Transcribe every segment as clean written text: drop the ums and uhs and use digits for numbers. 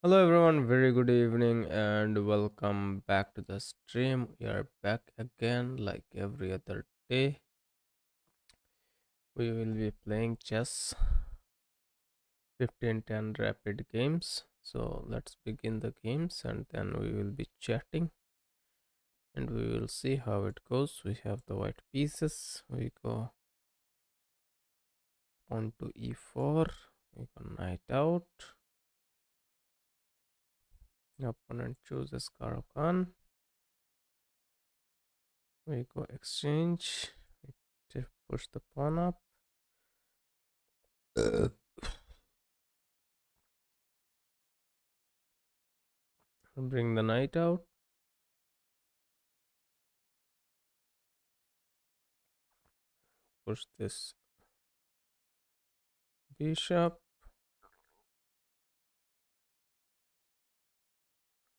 Hello everyone, very good evening and welcome back to the stream. We are back again like every other day. We will be playing chess 1510 rapid games. So let's begin the games and then we will be chatting and we will see how it goes. We have the white pieces. We go on to e4. We go knight out. The opponent chooses Khan. We go exchange. We push the pawn up. Bring the knight out. Push this bishop.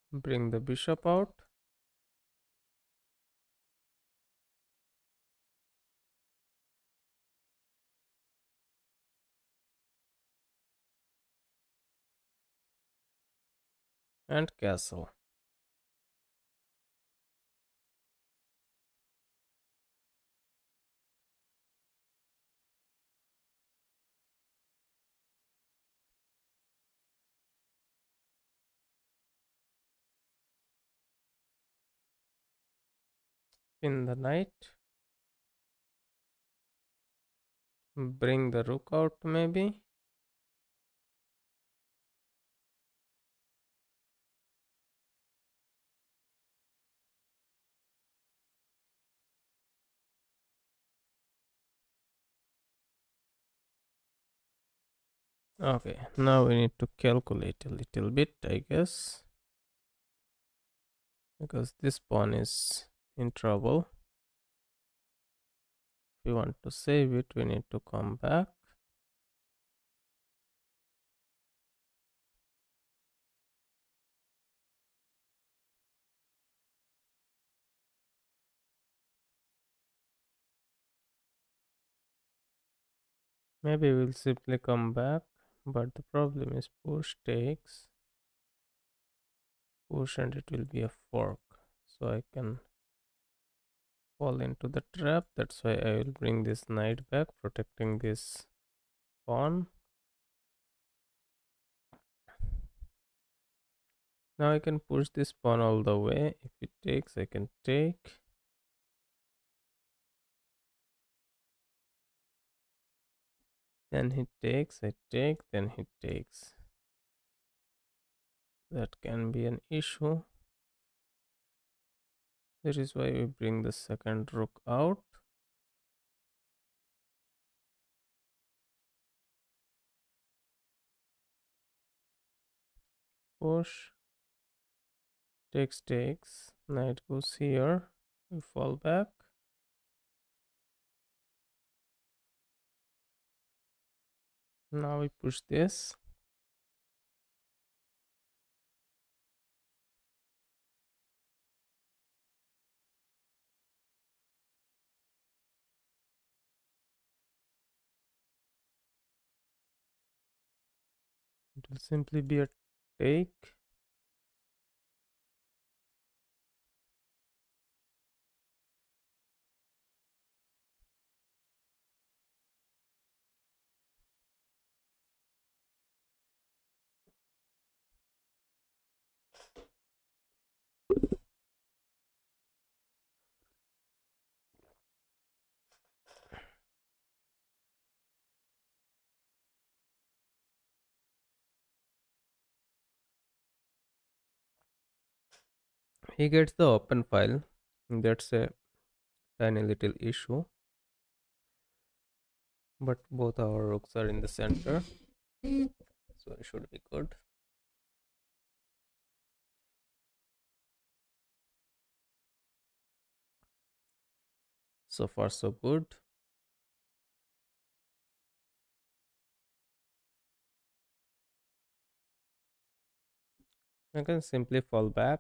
Bring the bishop out. And castle. Pin the knight. Bring the rook out maybe. Okay, now we need to calculate a little bit, I guess. Because this pawn is in trouble. If we want to save it, we need to come back. Maybe we'll simply come back. But the problem is push takes. Push and it will be a fork. So I can fall into the trap. That's why I will bring this knight back, protecting this pawn. Now I can push this pawn all the way. If it takes, I can take. Then he takes, I take, then he takes. That can be an issue. That is why we bring the second rook out. Push. Takes. Knight goes here. We fall back. Now we push this. It will simply be a take. He gets the open file. That's a tiny little issue. But both our rooks are in the center. So it should be good. So far so good. I can simply fall back.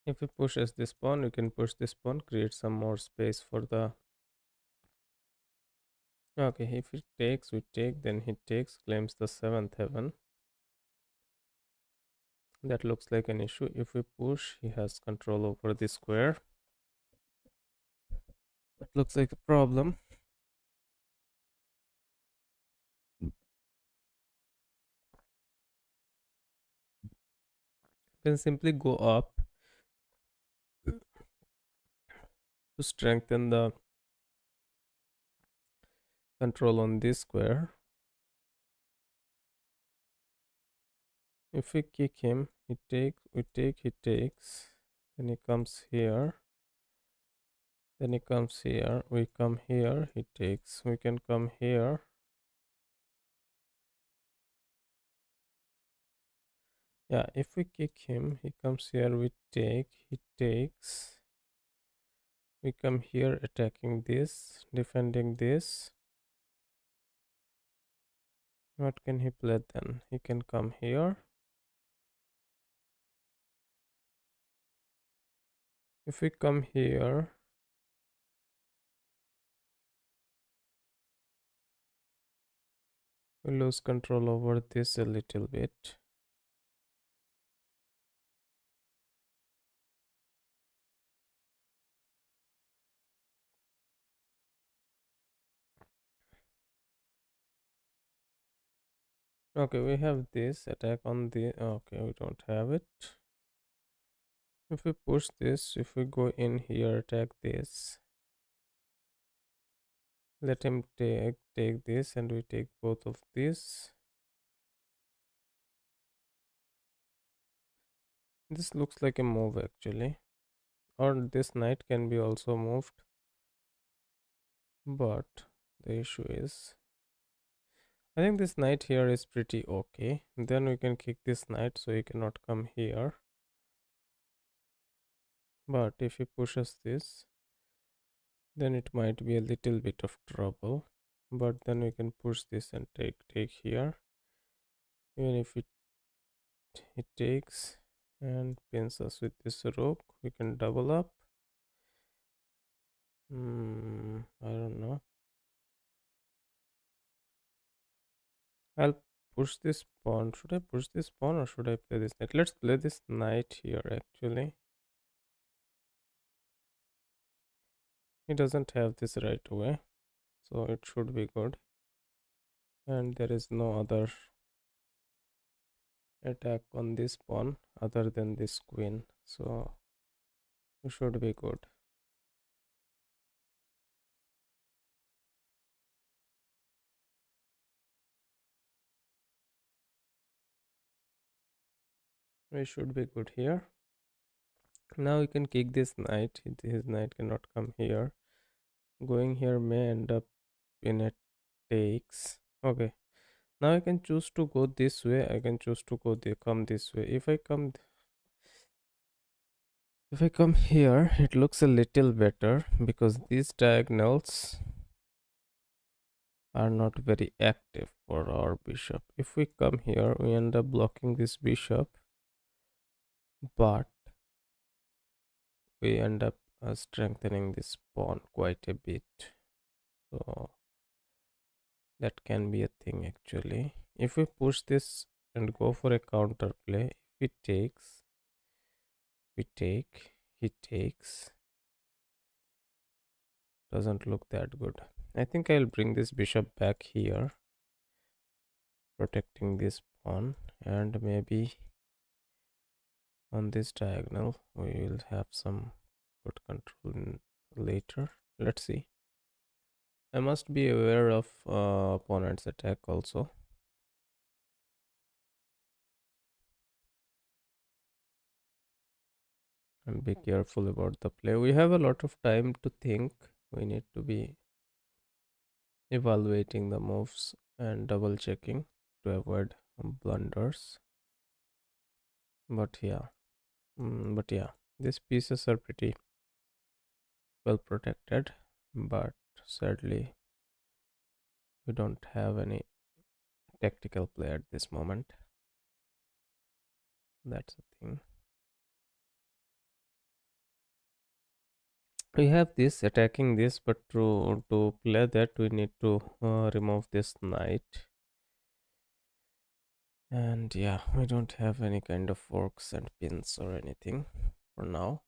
If we push as this pawn, we can push this pawn, create some more space for the. Okay, if it takes, we take, then he takes, claims the seventh heaven. That looks like an issue. If we push, he has control over the square. That looks like a problem. You can simply go up to strengthen the control on this square. If we kick him, he takes, we take, he takes, then he comes here, then he comes here, we come here, he takes, we can come here. Yeah, if we kick him, he comes here, we take, he takes, we come here attacking this, defending this. What can he play then? He can come here. If we come here, we lose control over this a little bit. Okay, we have this attack on the. Okay, we don't have it. If we push this, if we go in here, attack this. Let him take this, and we take both of these. This looks like a move actually, or this knight can be also moved. But the issue is, I think this knight here is pretty okay. Then we can kick this knight so he cannot come here. But if he pushes this, then it might be a little bit of trouble. But then we can push this and take here. Even if it takes and pins us with this rook, we can double up. I don't know. I'll push this pawn. Should I push this pawn or should I play this knight? Let's play this knight here actually. He doesn't have this right away, so it should be good. And there is no other attack on this pawn other than this queen, so it should be good. We should be good here. Now we can kick this knight. His knight cannot come here. Going here may end up in a takes. Okay, now I can choose to go this way. I can choose to come this way. If I come here, it looks a little better because these diagonals are not very active for our bishop. If we come here, we end up blocking this bishop, but we end up strengthening this pawn quite a bit. So that can be a thing actually. If we push this and go for a counter play, if it takes, we take, he takes, doesn't look that good. I think I'll bring this bishop back here, protecting this pawn, and maybe on this diagonal we will have some good control later. Let's see. I must be aware of opponent's attack also. And be careful about the play. We have a lot of time to think. We need to be evaluating the moves and double checking to avoid blunders. But yeah, these pieces are pretty well protected, but sadly we don't have any tactical play at this moment. That's the thing. We have this attacking this, but to play that we need to remove this knight. And yeah, we don't have any kind of forks and pins or anything for now.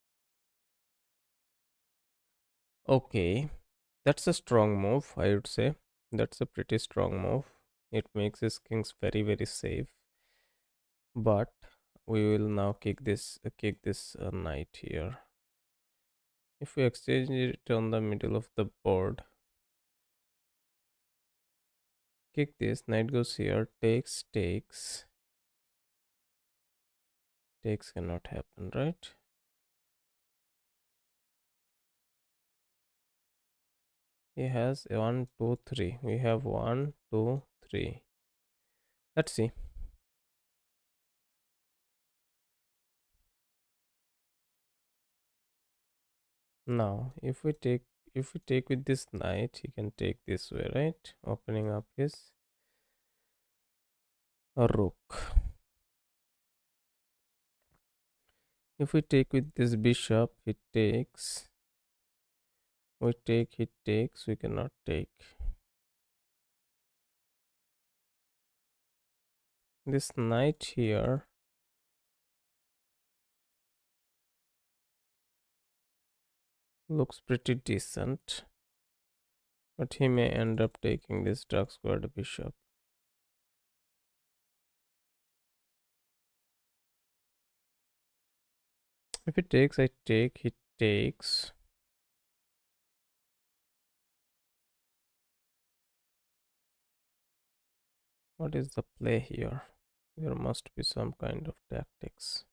Okay, that's a strong move, I would say. That's a pretty strong move. It makes his kings very very safe. But we will now kick this knight here. If we exchange it on the middle of the board, kick this, knight goes here, takes cannot happen, right? He has one, two, three. We have one, two, three. Let's see. Now, if we take with this knight, he can take this way, right? Opening up his rook. If we take with this bishop, he takes. We take, he takes. We cannot take. This knight here looks pretty decent, but he may end up taking this dark squared bishop. If he takes, I take. He takes. What is the play here? There must be some kind of tactics.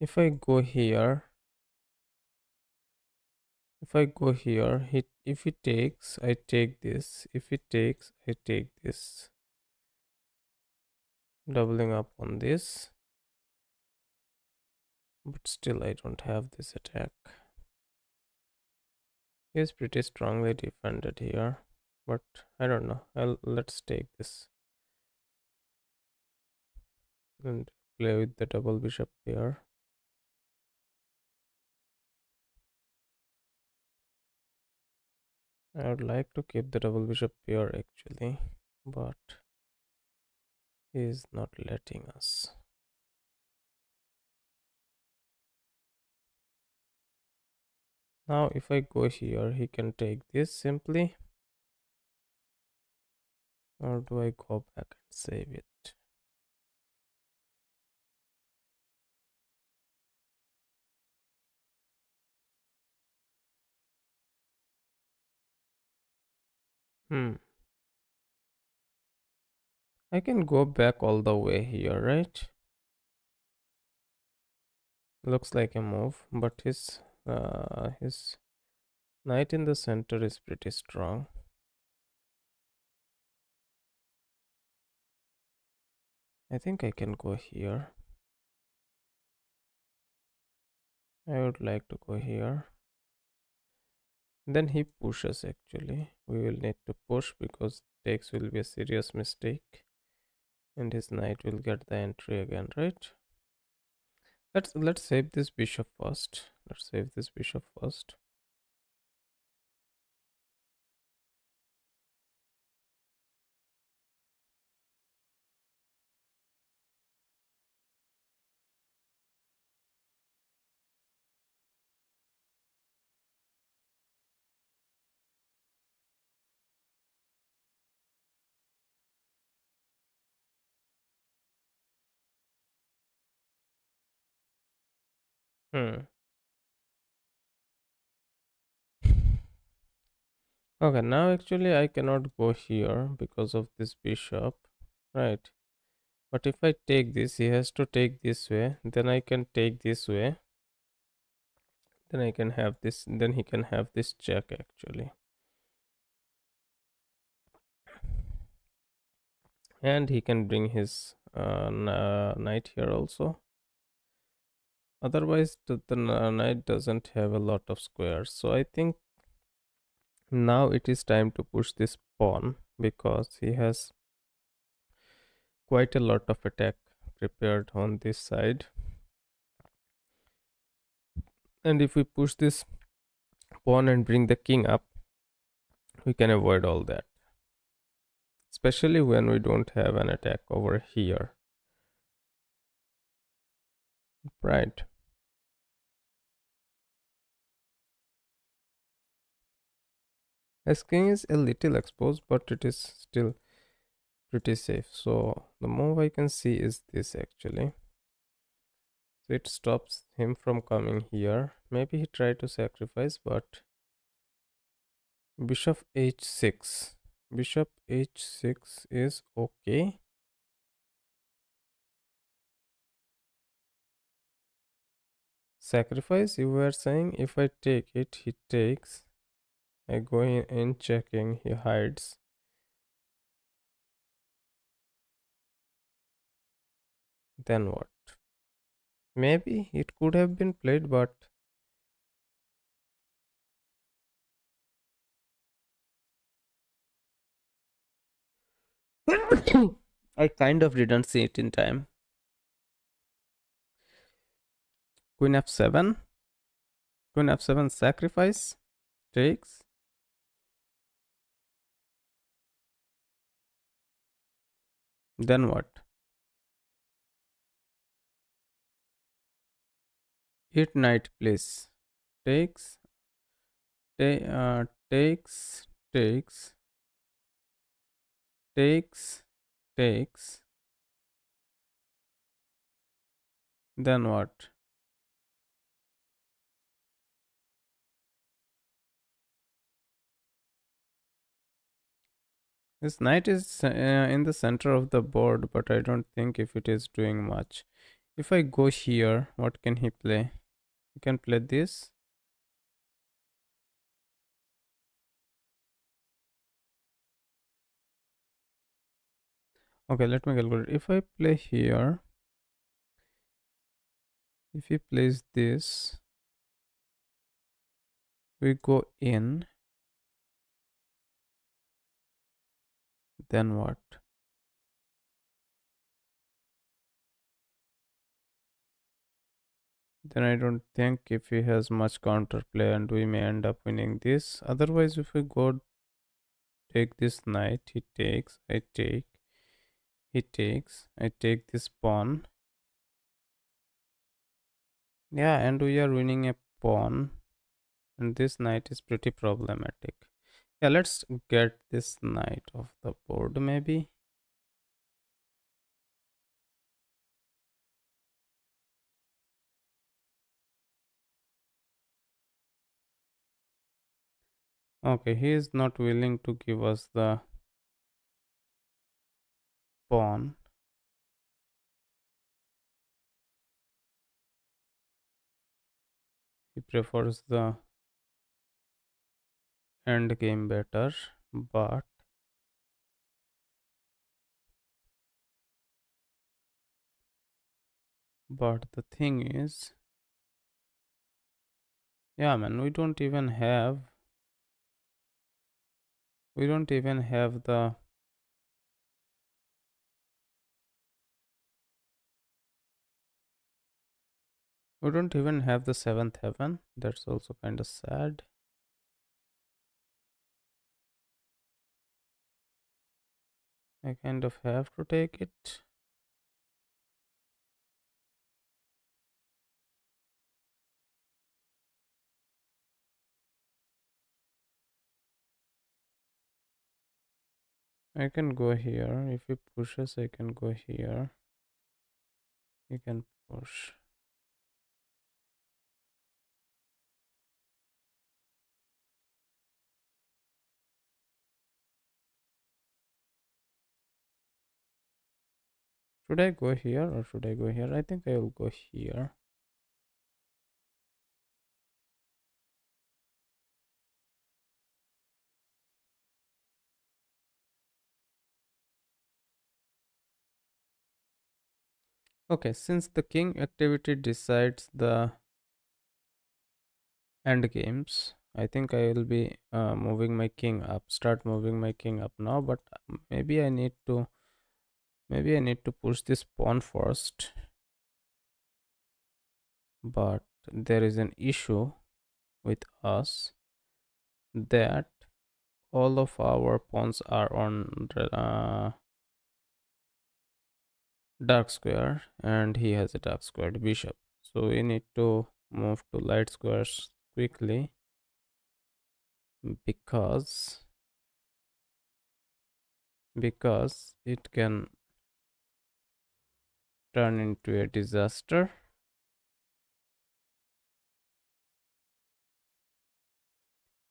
If I go here, if he takes, I take this. If he takes, I take this. Doubling up on this. But still I don't have this attack. He is pretty strongly defended here. But I don't know. Let's take this. And play with the double bishop pair. I would like to keep the double bishop pair actually, but he is not letting us. Now if I go here, he can take this simply. Or do I go back and save it? I can go back all the way here, right? Looks like a move, but his knight in the center is pretty strong. I think I can go here. I would like to go here. Then he pushes actually. We will need to push because takes will be a serious mistake. And his knight will get the entry again, right? Let's save this bishop first. Let's save this bishop first. Hmm. Okay, now actually I cannot go here because of this bishop, right? But if I take this, he has to take this way. Then I can take this way. Then I can have this. Then he can have this check actually. And he can bring his knight here also. Otherwise, the knight doesn't have a lot of squares. So I think now it is time to push this pawn because he has quite a lot of attack prepared on this side. And if we push this pawn and bring the king up, we can avoid all that, especially when we don't have an attack over here, right? As king is a little exposed, but it is still pretty safe. So the move I can see is this actually. So it stops him from coming here. Maybe he tried to sacrifice, but bishop h6. Bishop h6 is okay. Sacrifice, you were saying if I take it, he takes. I go in checking, he hides. Then what? Maybe it could have been played, but I kind of didn't see it in time. Queen f7. Queen f7 sacrifice. Takes. Then what? Hit knight please. Takes. Takes. Takes. Takes. Takes. Then what? This knight is in the center of the board, but I don't think if it is doing much. If I go here, what can he play? He can play this. Okay, let me calculate. If I play here, if he plays this, we go in. Then what? Then I don't think if he has much counterplay, and we may end up winning this. Otherwise, if we go take this knight, he takes, I take, he takes, I take this pawn. Yeah, and we are winning a pawn, and this knight is pretty problematic. Yeah, let's get this knight off the board maybe. Okay, he is not willing to give us the pawn. He prefers the end game better, but the thing is, yeah man, we don't even have the seventh heaven. That's also kind of sad. I kind of have to take it. I can go here. If he pushes, I can go here. He can push. Should I go here or should I go here? I think I will go here. Okay, since the king activity decides the end games, I think I will be moving my king up. Start moving my king up now, but maybe I need to Maybe I need to push this pawn first, but there is an issue with us that all of our pawns are on dark square, and he has a dark squared bishop. So we need to move to light squares quickly because it can turn into a disaster.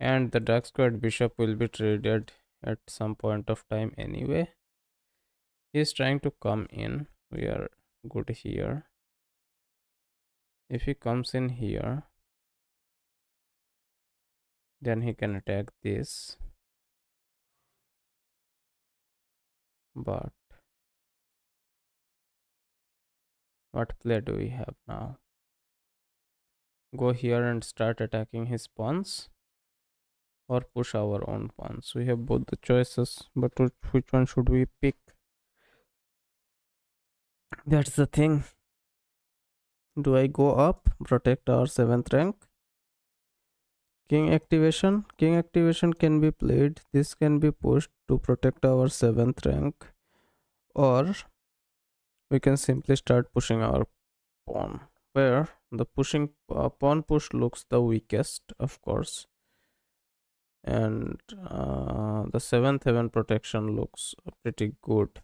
And the dark squared bishop will be traded at some point of time anyway. He is trying to come in. We are good here. If he comes in here, then he can attack this. But what play do we have now? Go here and start attacking his pawns, or push our own pawns. We have both the choices, but which one should we pick? That's the thing. Do I go up, protect our 7th rank? King activation. King activation can be played. This can be pushed to protect our 7th rank, or we can simply start pushing our pawn, where the pushing pawn push looks the weakest, of course, and the 7th heaven protection looks pretty good.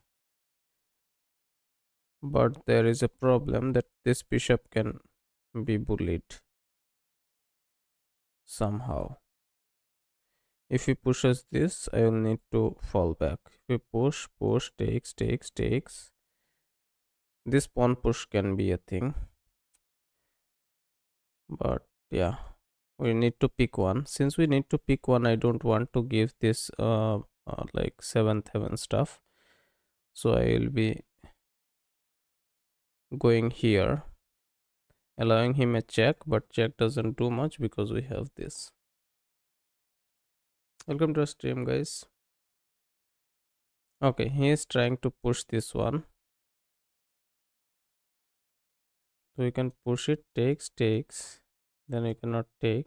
But there is a problem that this bishop can be bullied somehow. If he pushes this, I will need to fall back. If we push, takes. This pawn push can be a thing. But yeah, we need to pick one. Since we need to pick one, I don't want to give this like 7th heaven stuff. So I will be going here, allowing him a check, but check doesn't do much because we have this. Welcome to our stream, guys. Okay, he is trying to push this one. So we can push it, takes. Then we cannot take.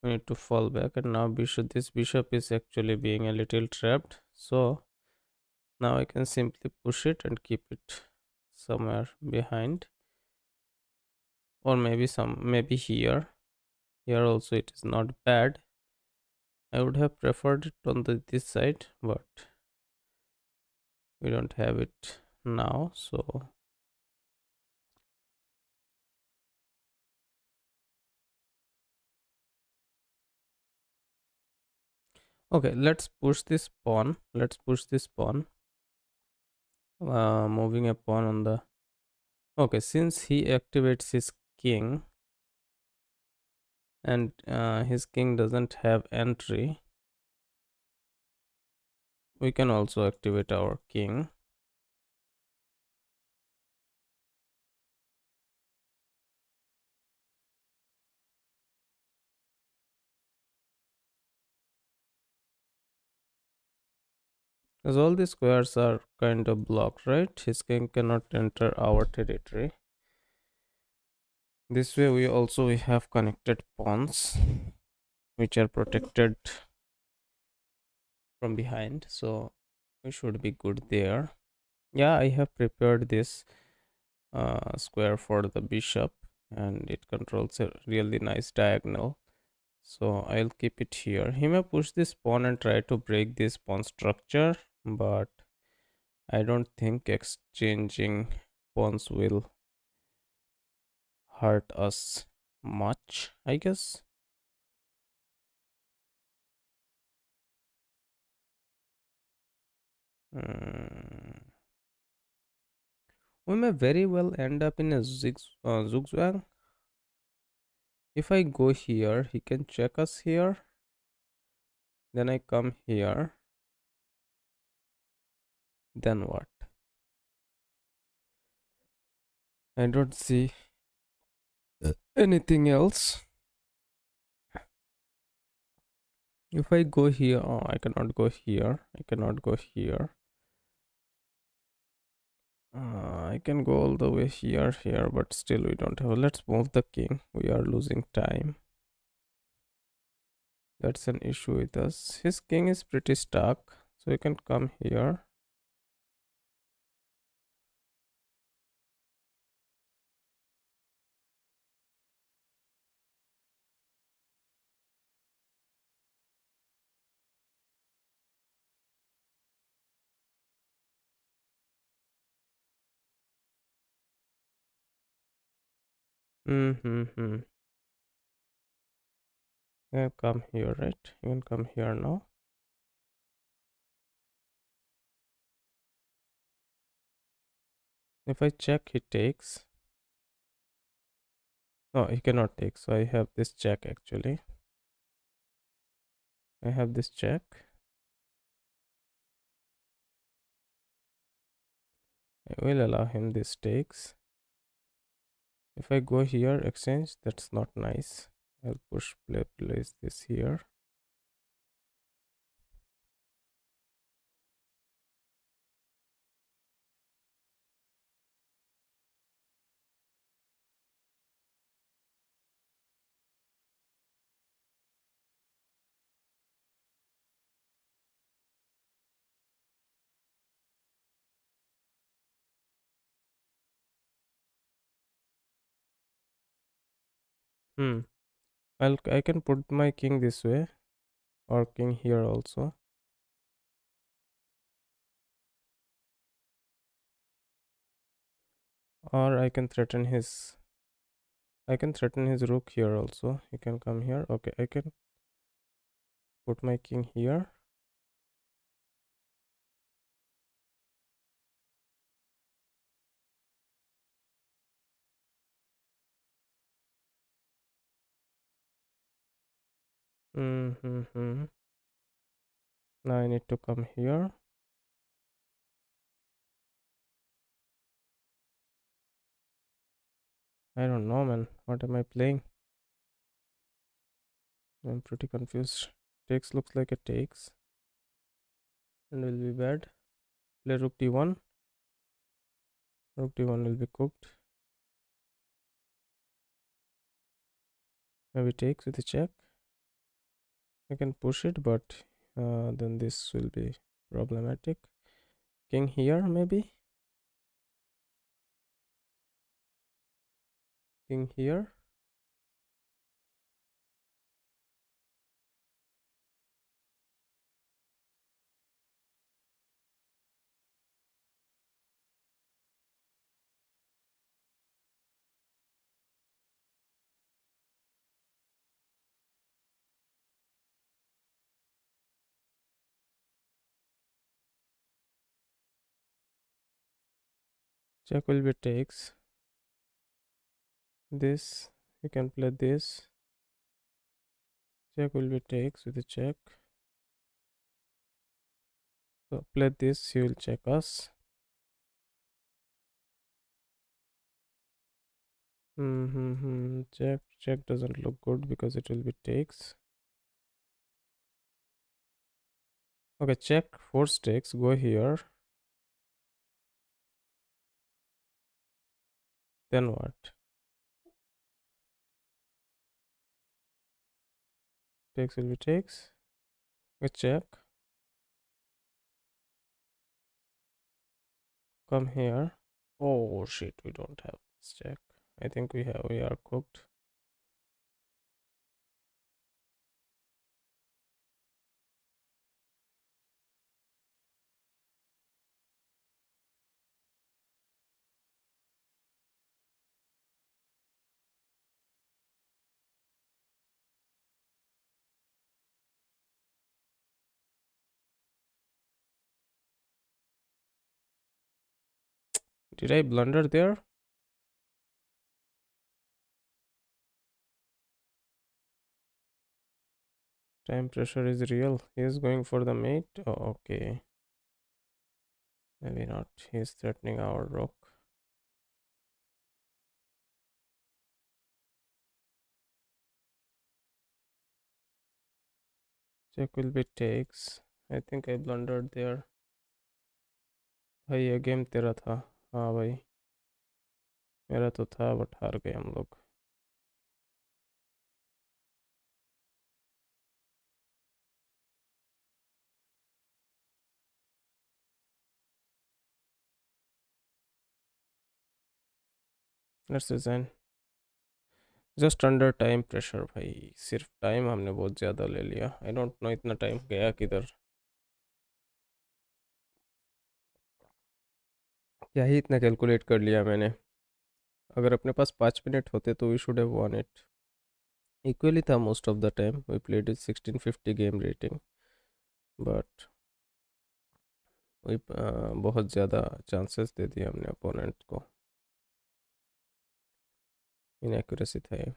We need to fall back, and now this bishop is actually being a little trapped. So now I can simply push it and keep it somewhere behind, or maybe here. Here also it is not bad. I would have preferred it on this side, but we don't have it now. So okay, let's push this pawn. Moving a pawn on the. Okay, since he activates his king, and his king doesn't have entry, we can also activate our king. Because all these squares are kind of blocked, right? His king cannot enter our territory. This way we have connected pawns which are protected from behind, so we should be good there. Yeah, I have prepared this square for the bishop, and it controls a really nice diagonal, so I'll keep it here. He may push this pawn and try to break this pawn structure, but I don't think exchanging pawns will hurt us much, I guess. We may very well end up in a zigzag. If I go here, he can check us here. Then I come here. Then what? I don't see anything else. If I go here, oh, I cannot go here. I cannot go here. I can go all the way here, but still we don't have. Let's move the king. We are losing time. That's an issue with us. His king is pretty stuck, so you can come here. Mm-hmm. You can come here, right? You can come here now. If I check, he takes. No, he cannot take. So I have this check actually. I have this check. I will allow him this takes. If I go here, exchange, that's not nice. I'll place this here. Hmm. I can put my king this way or king here also. Or I can threaten his rook here also. He can come here. Okay, I can put my king here. Mm-hmm. Now I need to come here. I don't know, man. What am I playing? I'm pretty confused. Takes looks like it takes. And will be bad. Play rook d1. Rook d1 will be cooked. Maybe takes with a check. I can push it, but then this will be problematic. King here, maybe. King here. Check will be takes. This. You can play this. Check will be takes with a check. So play this, he will check us. Check doesn't look good because it will be takes. Okay, check, force takes, go here. Then what? Takes will be takes. Okay, check. Come here. Oh shit, we don't have this check. I think we are cooked. Did I blunder there? Time pressure is real. He is going for the mate. Oh, okay. Maybe not. He is threatening our rook. Check will be takes. I think I blundered there. भाई ये game तेरा था. हाँ भाई, मेरा तो था but हार गए हम लोग। Let's resign. Just under time pressure भाई, सिर्फ टाइम हमने बहुत ज़्यादा ले लिया। आई डोंट नो इतना टाइम गया किधर। क्या ही इतना कैलकुलेट कर लिया मैंने। अगर अपने पास 5 मिनट होते तो we should have won it. Equally था most of the time. We played with 1650 game rating, but वही बहुत ज़्यादा चांसेस दे दिए हमने अपोनेंट को। इनएक्यूरेसी था ये।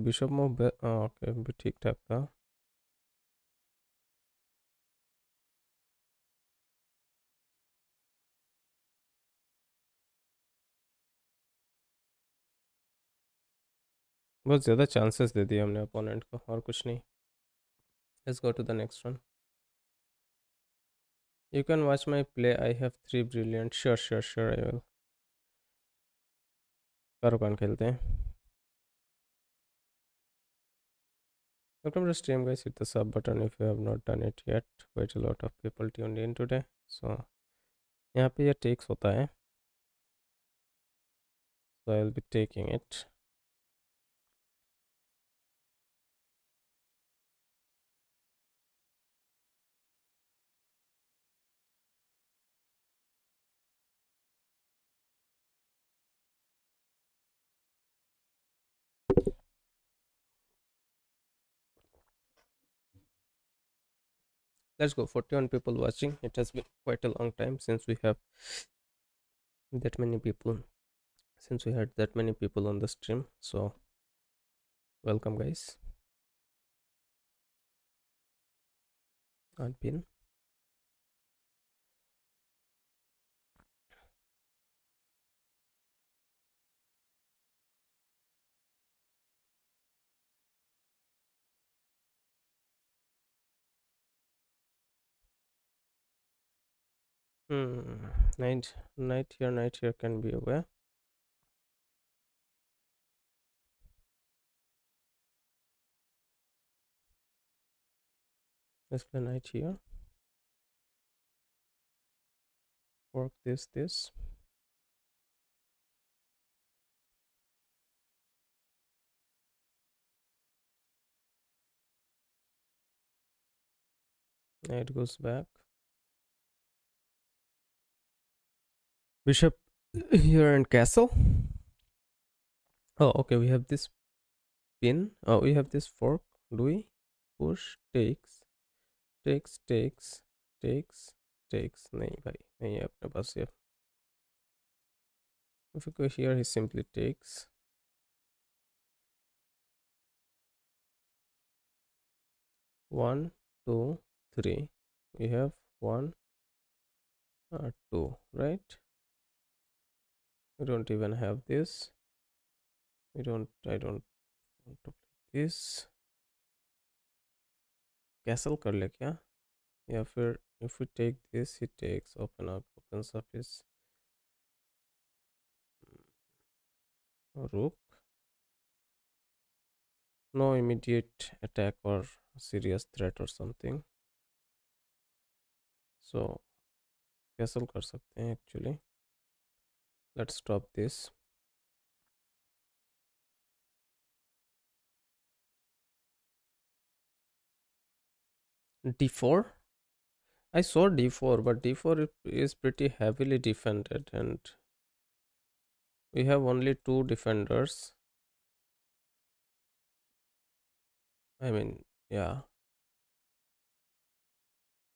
बिशप मूव ओके, भी ठीक ठाक था। बहुत ज़्यादा चांसेस दे दिए हमने अपोनेंट को, और कुछ नहीं। Let's go to the next one. You can watch my play, I have 3 brilliant. Sure sure sure, I will. Caro Kann खेलते हैं। Welcome to the stream guys, hit the sub button if you have not done it yet. Quite a lot of people tuned in today. So यहाँ पे ये takes होता है, so I'll be taking it. Let's go. 41 people watching. It has been quite a long time since we have that many people, since we had that many people on the stream. So welcome guys. Admin. Knight here can be aware. Let's play knight here. Work this. Knight goes back. Bishop here and castle. Oh, okay. We have this pin. Oh, we have this fork. Do we push? Takes. नहीं भाई, नहीं है अपने पास ये। If you go here, he simply takes. One, two, three. We have one, two, right? We don't even have this. I don't want to play this. Castle कर ले क्या? या फिर if we take this, he takes. Opens up his rook. No immediate attack or serious threat or something. So castle कर सकते हैं actually. Let's stop this. D4. I saw d4, but d4 is pretty heavily defended, and we have only two defenders. I mean, yeah,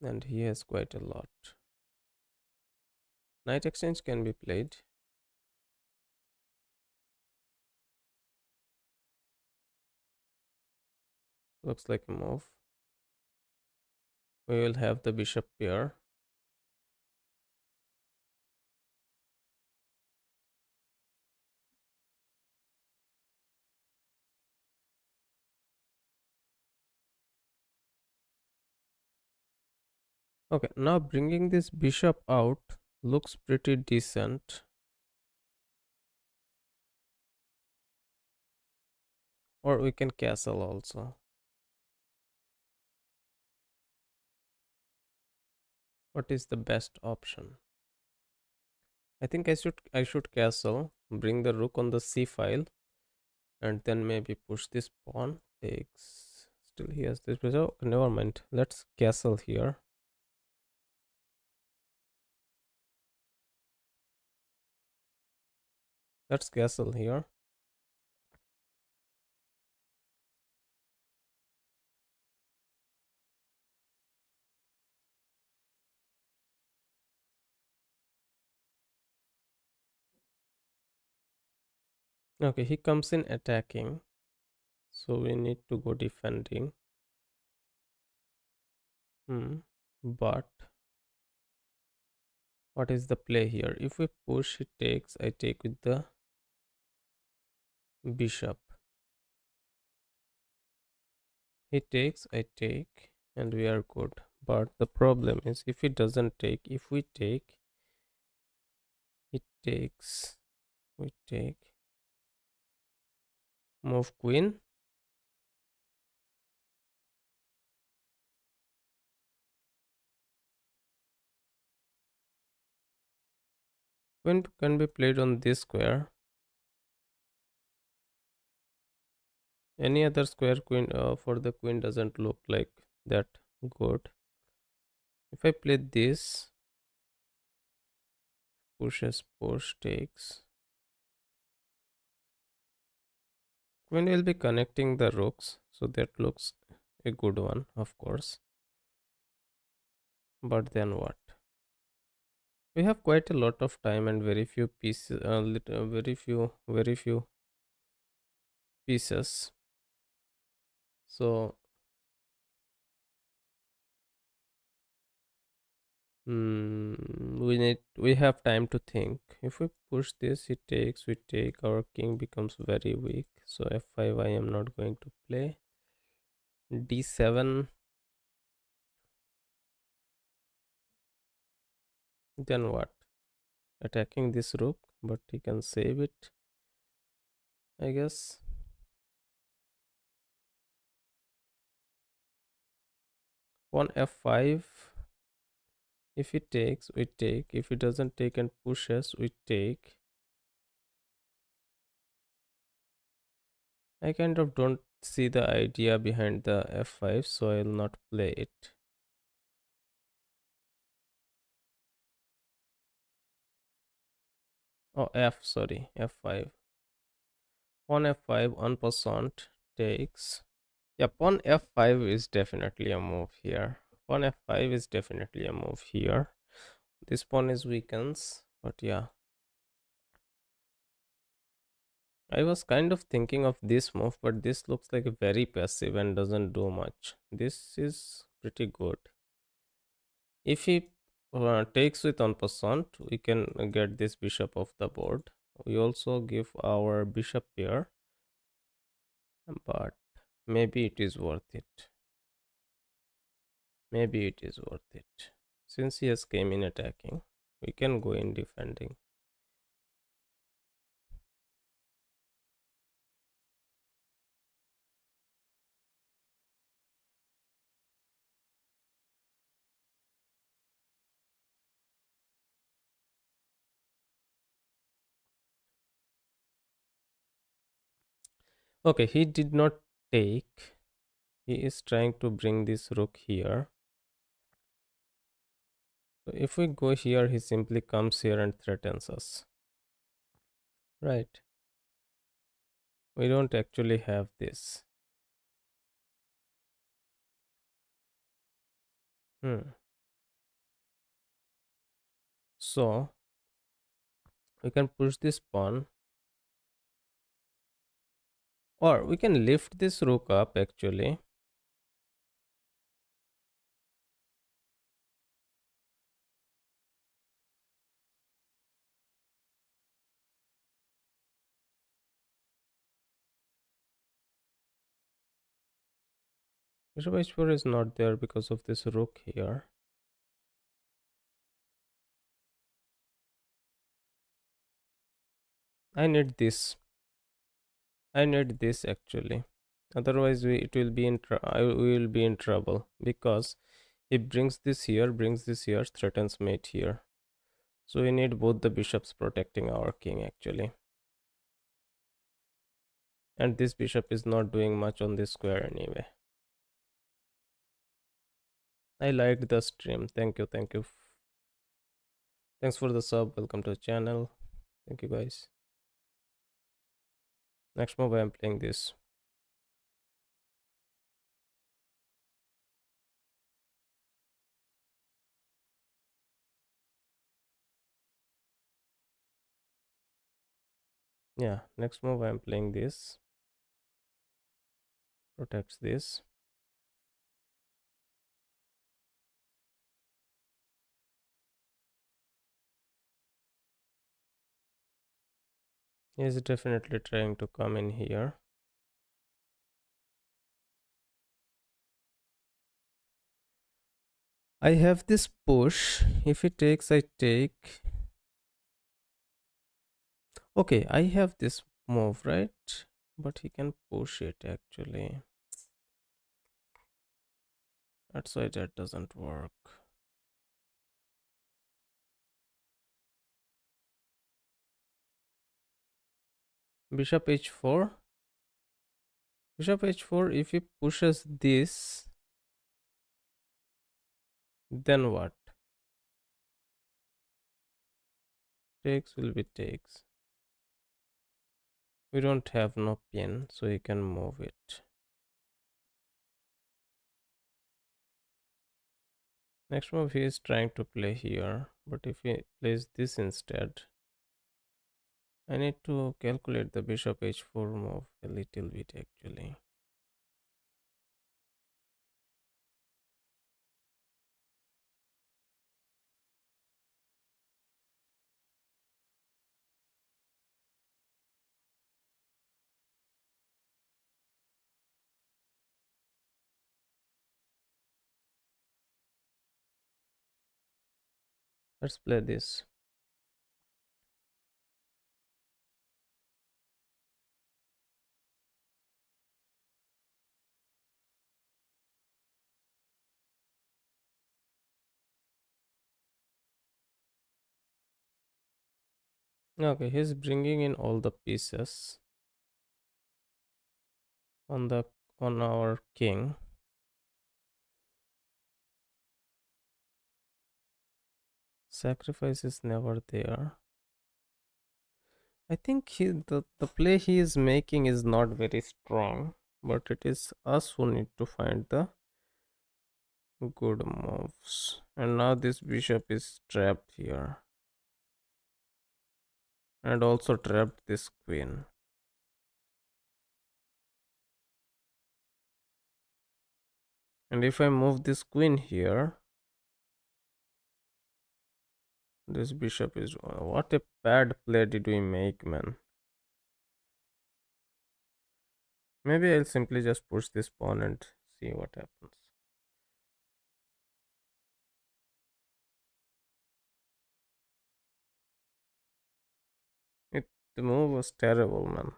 and he has quite a lot. Knight exchange can be played. Looks like a move. We will have the bishop pair. Okay, now bringing this bishop out looks pretty decent. Or we can castle also. What is the best option? I think I should castle, bring the rook on the c file, and then maybe push this pawn. Takes. Still he has this. Oh, never mind. Let's castle here. Let's castle here. Okay, he comes in attacking, so we need to go defending. But what is the play here? If we push, he takes. I take with the bishop. He takes, I take, and we are good. But the problem is, if he doesn't take, if we take, he takes, we take, move queen. Queen can be played on this square. Any other square queen for the queen doesn't look like that good. If I play this, pushes, push, takes. Queen will be connecting the rooks, so that looks a good one, of course. But then what? We have quite a lot of time and very few pieces, very few pieces. So we have time to think. If we push this, he takes, we take, our king becomes very weak. So f5 I am not going to play. d7. Then what? Attacking this rook, but he can save it, I guess. On f5. If he takes, we take. If he doesn't take and pushes, we take. I kind of don't see the idea behind the f5, so I'll not play it. Oh, sorry, f5. Pawn f5, en passant, takes. Yeah, pawn f5 is definitely a move here. Pawn f5 is definitely a move here. This pawn is weakens, but yeah. I was kind of thinking of this move, but this looks like very passive and doesn't do much. This is pretty good. If he takes with en passant, we can get this bishop off the board. We also give our bishop pair, but maybe it is worth it. Maybe it is worth it. Since he has came in attacking, we can go in defending. Okay, he did not take. He is trying to bring this rook here. So if we go here, he simply comes here and threatens us. Right. We don't actually have this. So we can push this pawn, or we can lift this rook up actually. Bishop h4 is not there because of this rook here. I need this. I need this actually. Otherwise, we will be in trouble because he brings this here, threatens mate here. So we need both the bishops protecting our king actually. And this bishop is not doing much on this square anyway. I liked the stream. Thank you, thank you. Thanks for the sub. Welcome to the channel. Thank you guys. Next move, I am playing this. Yeah, next move I am playing this. Protects this. He is definitely trying to come in here. I have this push. If he takes, I take. Okay, I have this move, right? But he can push it actually. That's why that doesn't work. Bishop h4. Bishop h4, if he pushes this, then what? Takes will be takes. We don't have no pin, so he can move it. Next move he is trying to play here, but if he plays this instead, I need to calculate the bishop h4 move a little bit actually. Let's play this. Okay, he's bringing in all the pieces on the on our king. Sacrifice is never there. I think the play he is making is not very strong, but it is us who need to find the good moves. And now this bishop is trapped here. And also trapped this queen. And if I move this queen here, this bishop is... What a bad play did we make, man. Maybe I'll simply just push this pawn and see what happens. The move was terrible, man.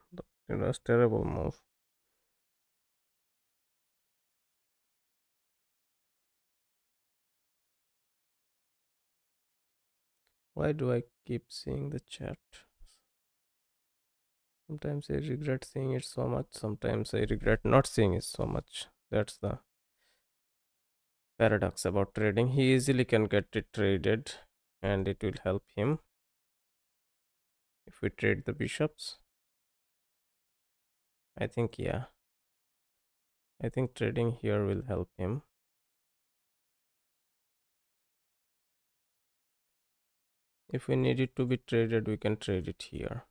It was terrible move. Why do I keep seeing the chat? Sometimes I regret seeing it so much. Sometimes I regret not seeing it so much. That's the paradox about trading. He easily can get it traded and it will help him if we trade the bishops. I think, yeah. I think trading here will help him. If we need it to be traded, we can trade it here.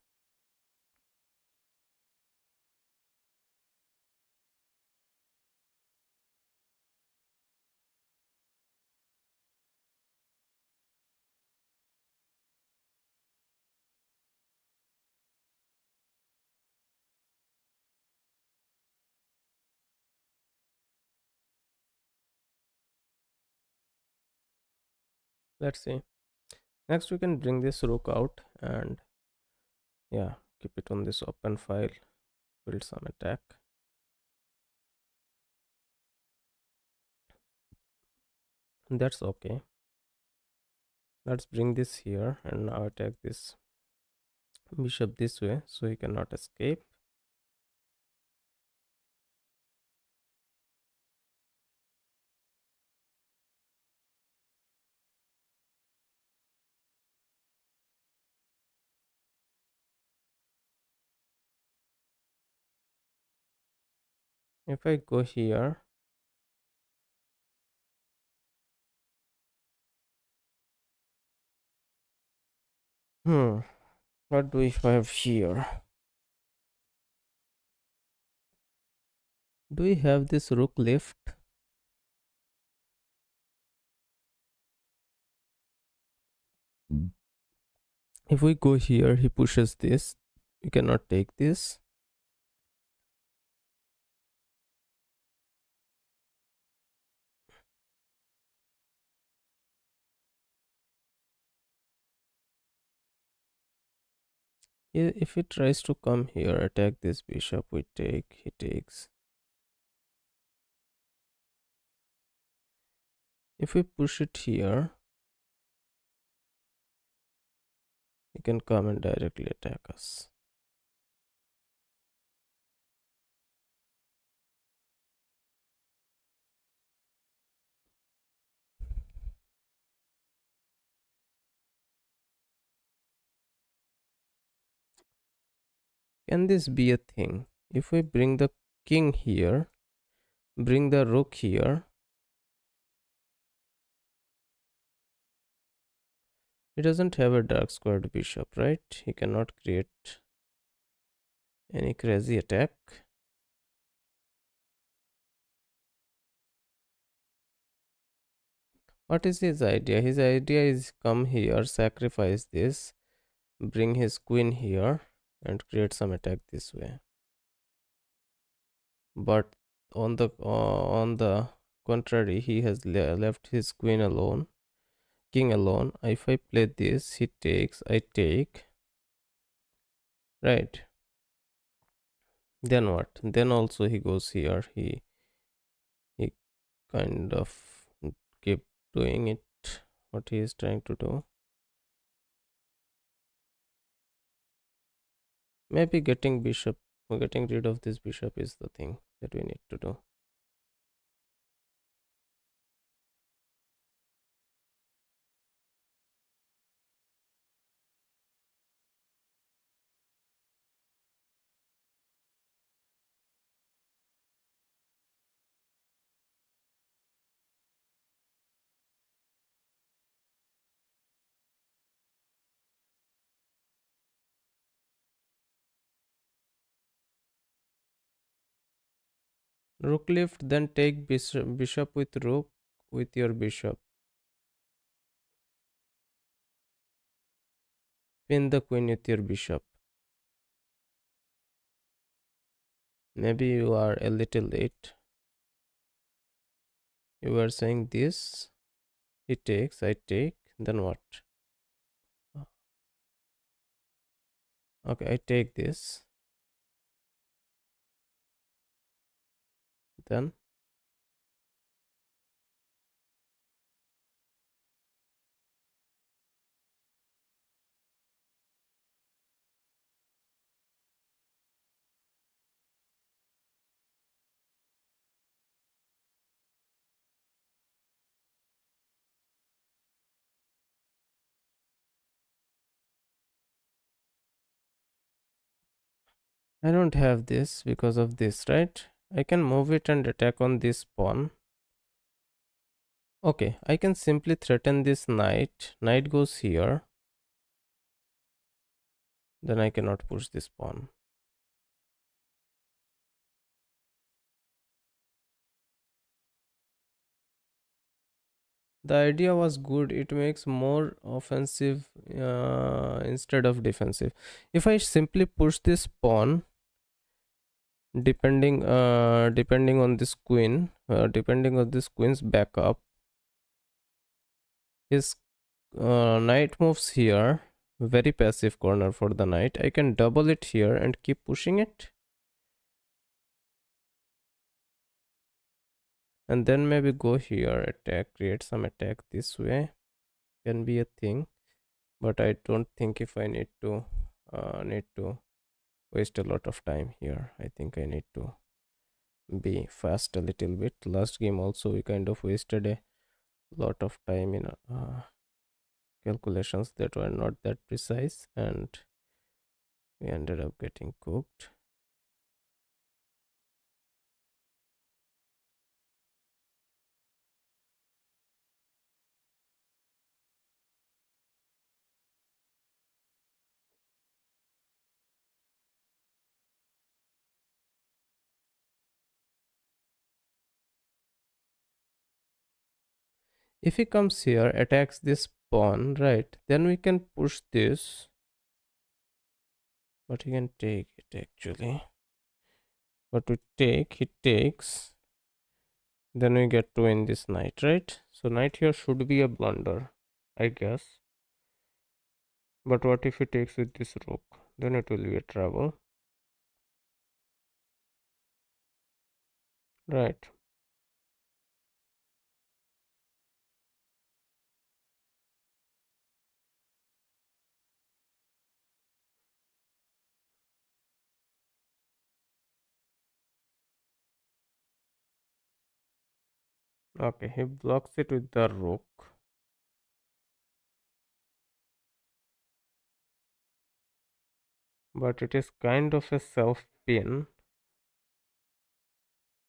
Let's see. Next, we can bring this rook out and yeah, keep it on this open file, build some attack. That's okay. Let's bring this here and now attack this bishop this way so he cannot escape. If I go here, what do we have here? Do we have this rook lift? If we go here, he pushes this. We cannot take this. If he tries to come here, attack this bishop, we take, he takes. If we push it here, he can come and directly attack us. Can this be a thing? If we bring the king here, bring the rook here, he doesn't have a dark squared bishop, right? He cannot create any crazy attack. What is his idea? His idea is come here, sacrifice this, bring his queen here and create some attack this way. But on the contrary, he has left his queen alone, king alone. If I play this, he takes, I take, right? Then what? Then also he goes here. He kind of keep doing it, what he is trying to do. Maybe getting rid of this bishop is the thing that we need to do. Rook lift, then take bishop with rook with your bishop. Pin the queen with your bishop. Maybe you are a little late. You were saying this. He takes, I take, then what? Okay, I take this. Then I don't have this because of this, right? I can move it and attack on this pawn. Okay, I can simply threaten this knight. Knight goes here. Then I cannot push this pawn. The idea was good. It makes more offensive instead of defensive. If I simply push this pawn, depending on this queen, depending on this queen's backup, his knight moves here very passive corner for the knight. I can double it here and keep pushing it. And then maybe go here, attack, create some attack this way. Can be a thing. But I don't think if I need to waste a lot of time here. I think I need to be fast a little bit. Last game also we kind of wasted a lot of time in calculations that were not that precise, and we ended up getting cooked. If he comes here, attacks this pawn, right, then we can push this, but he can take it actually. But he takes, then we get to win this knight, right? So knight here should be a blunder, I guess. But what if he takes with this rook? Then it will be a trouble. Right. Okay, he blocks it with the rook. But it is kind of a self pin.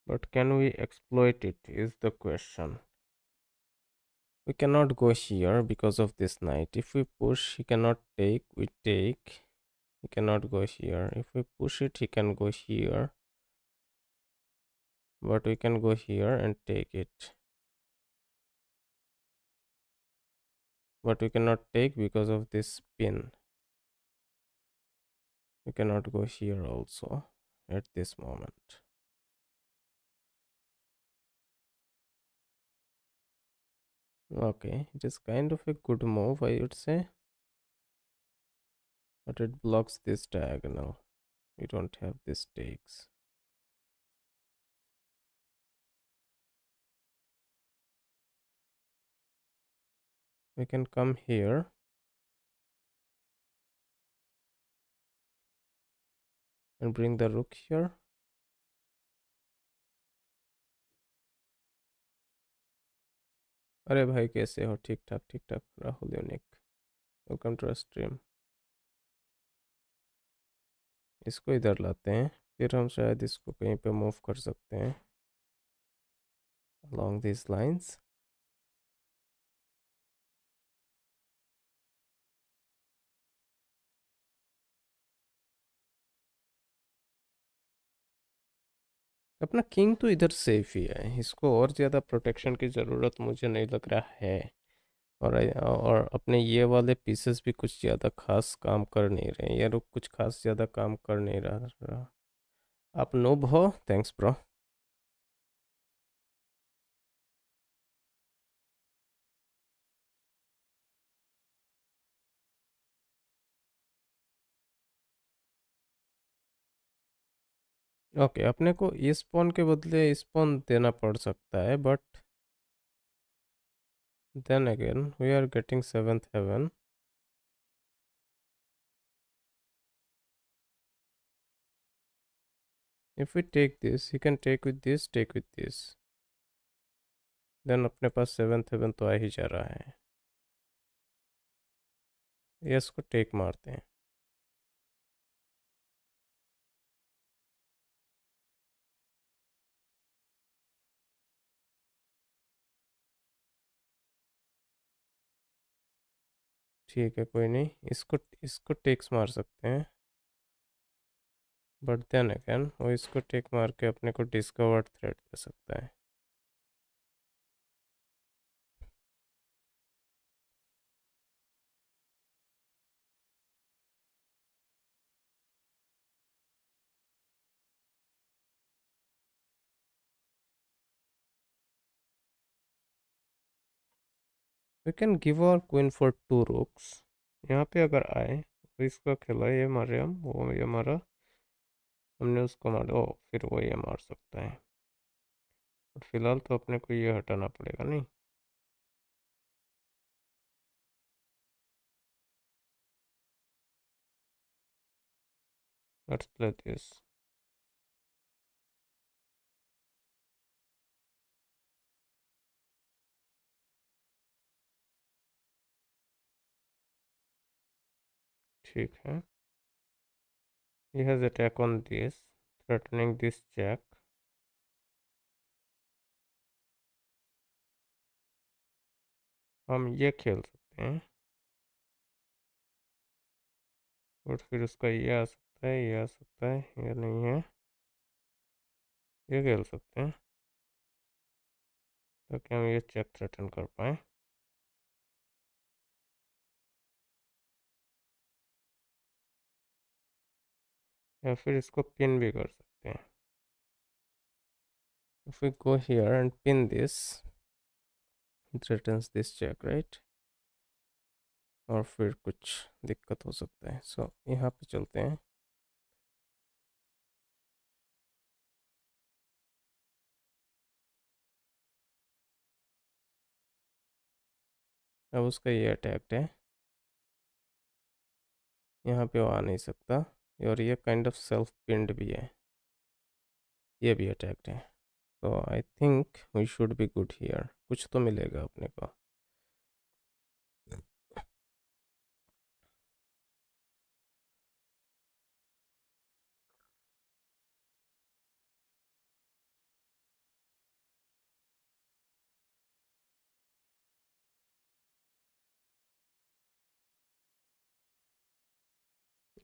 But can we exploit it is the question. We cannot go here because of this knight. If we push, he cannot take. We take. He cannot go here. If we push it, he can go here. But we can go here and take it. But we cannot take because of this pin. We cannot go here also at this moment. Okay, it is kind of a good move, I would say. But it blocks this diagonal. We don't have this takes. We can come here. And bring the rook here. अरे भाई कैसे हो? ठीक ठाक Rahul unique, welcome to stream. इसको इधर लाते हैं, फिर हम शायद इसको कहीं पे मूव कर सकते हैं along these lines. अपना किंग तो इधर सेफ ही है, इसको और ज़्यादा प्रोटेक्शन की ज़रूरत मुझे नहीं लग रहा है. और अपने ये वाले पीसेस भी कुछ ज़्यादा खास काम कर नहीं रहे, ये रुक कुछ खास ज़्यादा काम कर नहीं रहा. आप नूब हो, थैंक्स ब्रो. ओके, अपने को इस पॉन के बदले इस पॉन देना पड़ सकता है, but then again we are getting 7th heaven. If we take this, he can take with this, take with this. Then अपने पास 7th heaven तो आ ही जा रहा है. ये इसको टेक मारते हैं. ठीक है, कोई नहीं, इसको इसको टेक्स मार सकते हैं. बट देन अगेन वो इसको टेक मार के अपने को डिस्कवर्ड थ्रेड दे सकता है. We can give our queen for 2 rooks. यहाँ पे अगर आए तो इसका खेला, ये मारे हम, वो ये मारा, हमने उसको मारा, ओ फिर वो ये मार सकता है। बट फिलहाल तो अपने को ये हटाना पड़ेगा नहीं। Let's play this. ठीक है, he has attack on this, threatening this jack। हम ये खेल सकते हैं, और फिर उसका ये आ सकता है, ये आ सकता है, ये नहीं है, ये खेल सकते हैं ताकि हम ये चेक थ्रेटन कर पाए। या फिर इसको पिन भी कर सकते हैं। If we go here and pin this, it threatens this check, right? और फिर कुछ दिक्कत हो सकता है। सो यहाँ पे चलते हैं। अब उसका ये अटैक्ड है, यहाँ पे वो आ नहीं सकता, और ये काइंड ऑफ सेल्फ पिंड भी है, ये भी अटैक्ड है। तो I think we should be good here, कुछ तो मिलेगा अपने को।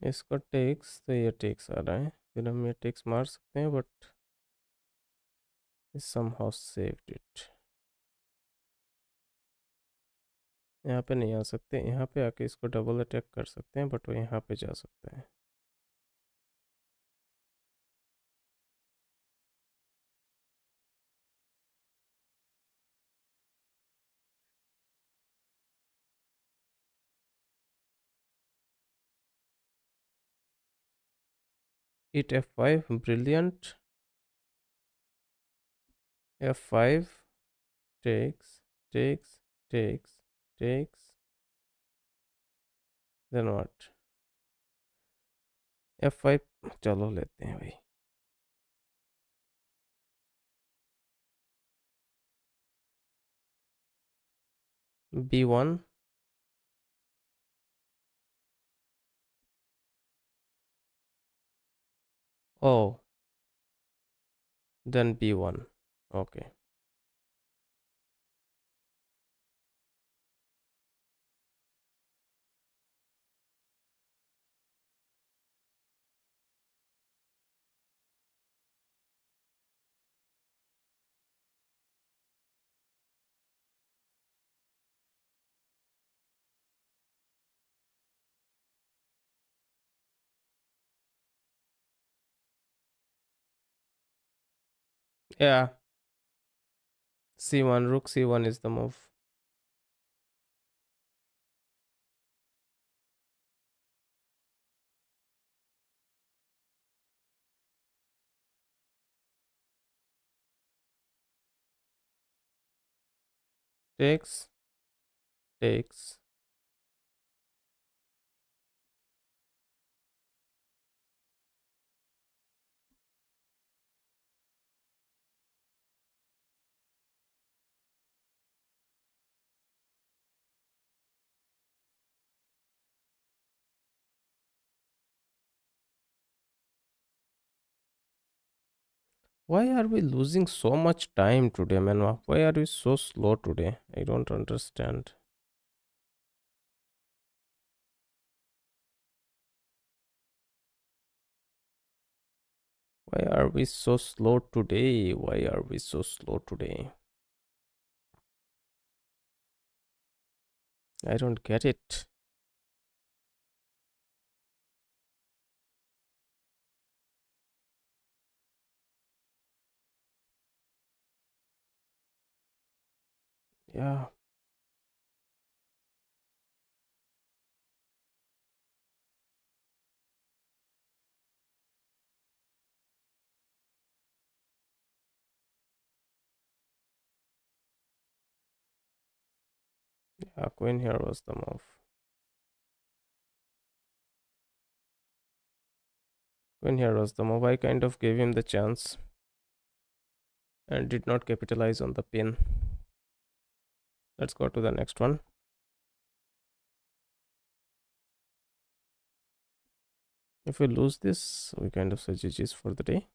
इसका टेक्स तो ये टेक्स आ रहा है, फिर हम ये टेक्स मार सकते हैं, बट somehow saved it। यहाँ पे नहीं आ सकते, यहाँ पे आके इसको डबल अटैक कर सकते हैं, बट वो यहाँ पे जा सकता है। Hit F5, brilliant। F5 takes, takes, takes, takes, then what? F5, चलो लेते हैं भाई। B1, oh, then B1, okay। Yeah, C1, rook C1 is the move। Takes, takes। Why are we losing so much time today, man? Why are we so slow today? I don't understand। Why are we so slow today? Why are we so slow today? I don't get it। Yeah, Queen here was the move. Queen here was the move. I kind of gave him the chance and did not capitalize on the pin. Let's go to the next one. If we lose this, we kind of say GG's for the day.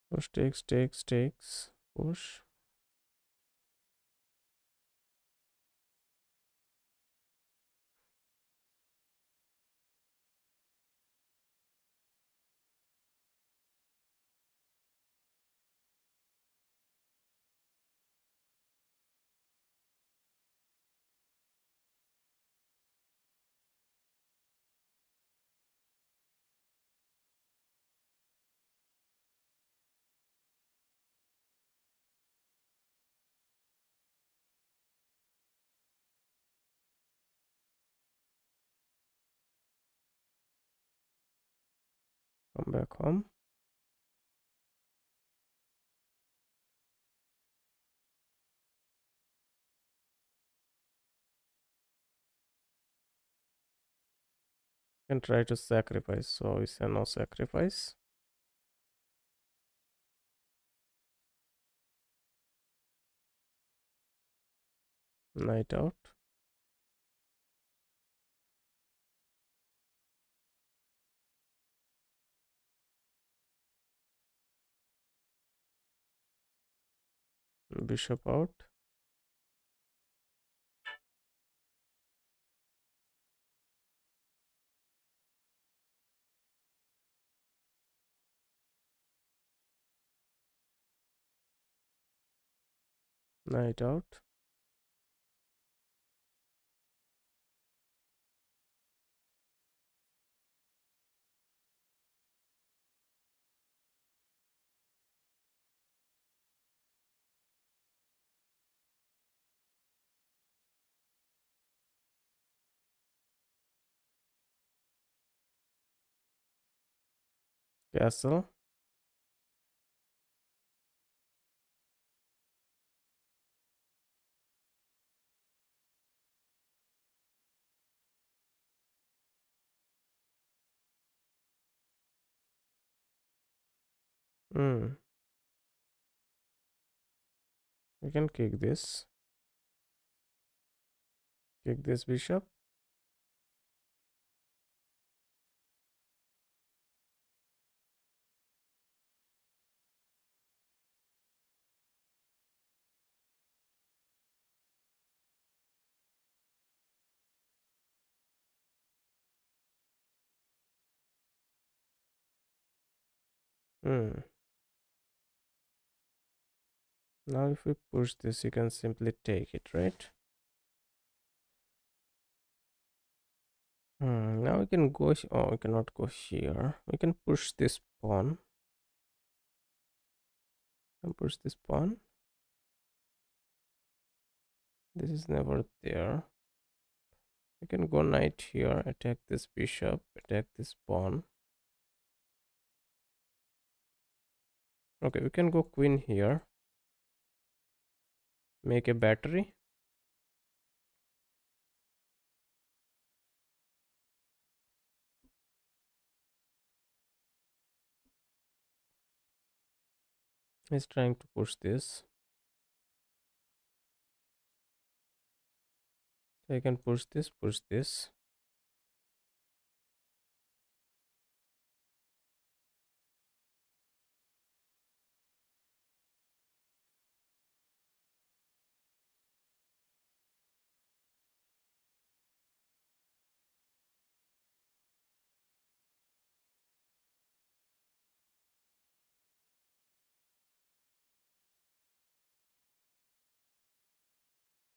Push, takes, push. Come back home. And try to sacrifice. So we say no sacrifice. Knight out. Bishop out. Knight out. Castle. We can kick this. Kick this bishop. Now if we push this, you can simply take it, right? Now we can go. Oh, we cannot go here. We can push this pawn. And push this pawn. This is never there. We can go knight here, attack this bishop, attack this pawn. Okay, we can go queen here. Make a battery. He's trying to push this. So I can push this, push this.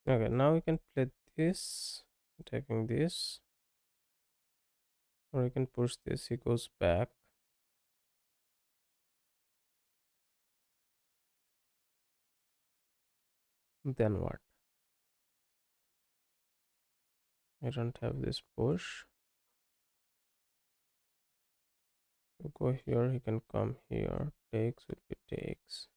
Okay, now we can play this, attacking this. Or we can push this, he goes back. Then what? I don't have this push. You go here, he can come here. Takes will be takes.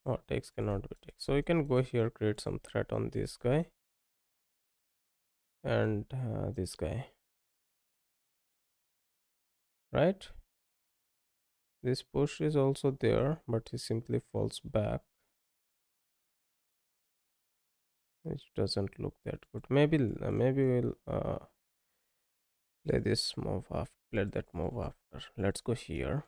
Oh, takes cannot be takes. So you can go here, create some threat on this guy and this guy, right? This push is also there, but he simply falls back. It doesn't look that good. Maybe we'll play this move after. Play that move after. Let's go here.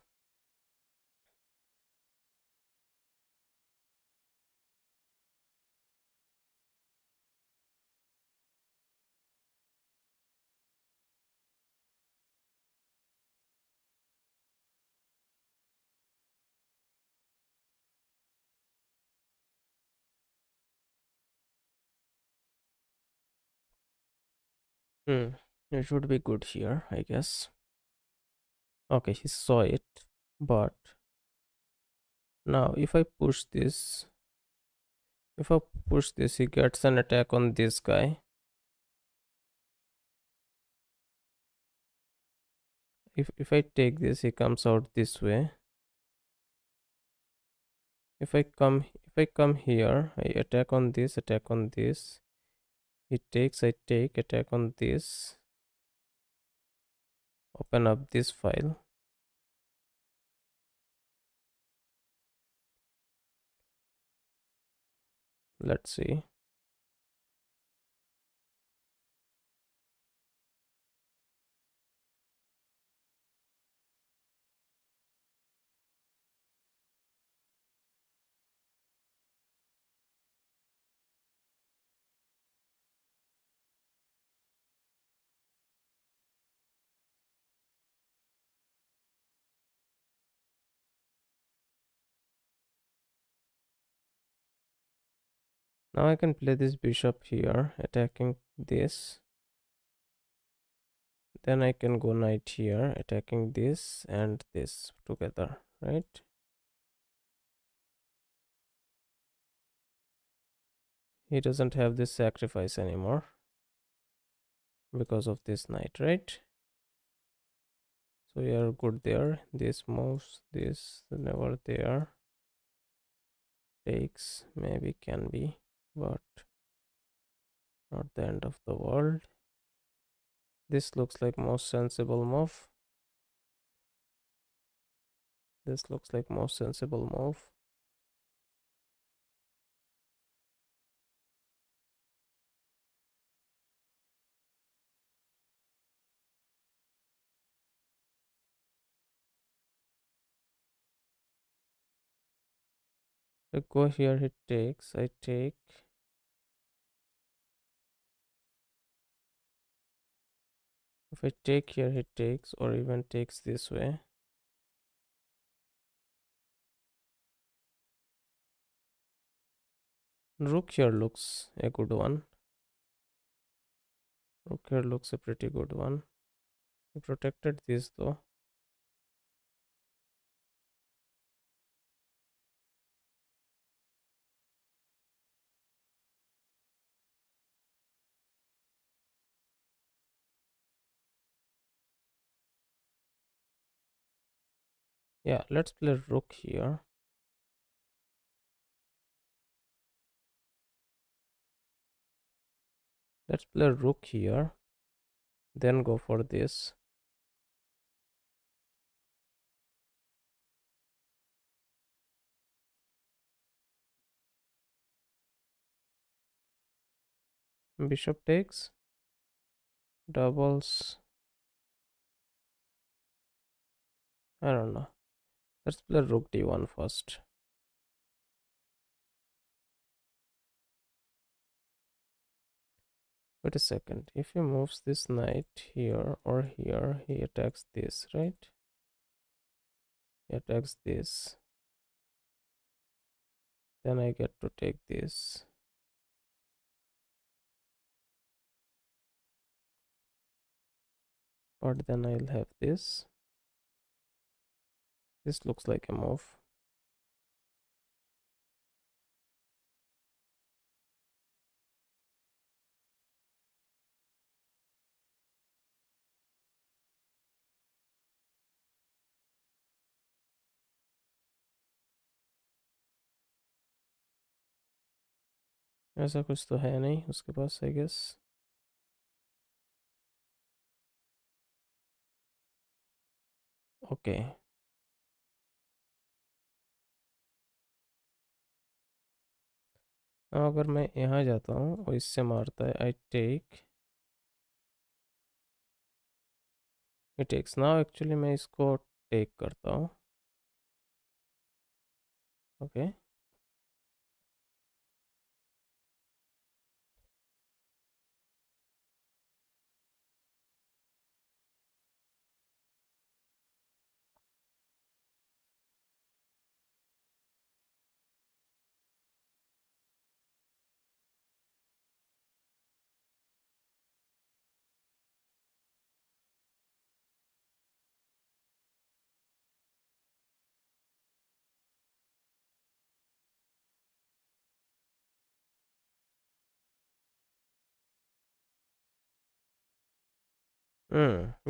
Hmm. It should be good here, I guess. Okay, he saw it, but now if I push this, he gets an attack on this guy. If I take this, he comes out this way. If I come here, I attack on this, attack on this. He takes, I take, attack on this. Open up this file. Let's see. Now I can play this bishop here, attacking this. Then I can go knight here, attacking this and this together, right? He doesn't have this sacrifice anymore because of this knight, right? So we are good there. This moves, this never there. Takes, maybe can be, but not the end of the world. This looks like most sensible move. This looks like most sensible move. So go here, he takes, I take. If I take here, he takes, or even takes this way. Rook here looks a good one. Rook here looks a pretty good one. He protected this though. Yeah, let's play rook here. Let's play rook here. Then go for this. Bishop takes. Doubles. I don't know. Let's play rook d1 first. Wait a second. If he moves this knight here or here, he attacks this, right? He attacks this. Then I get to take this. But then I'll have this. This looks like a move. ऐसा कुछ तो है नहीं उसके पास, I guess. Okay, अगर मैं यहाँ जाता हूँ और इससे मारता है, I take, it takes now, actually मैं इसको टेक करता हूँ। ओके,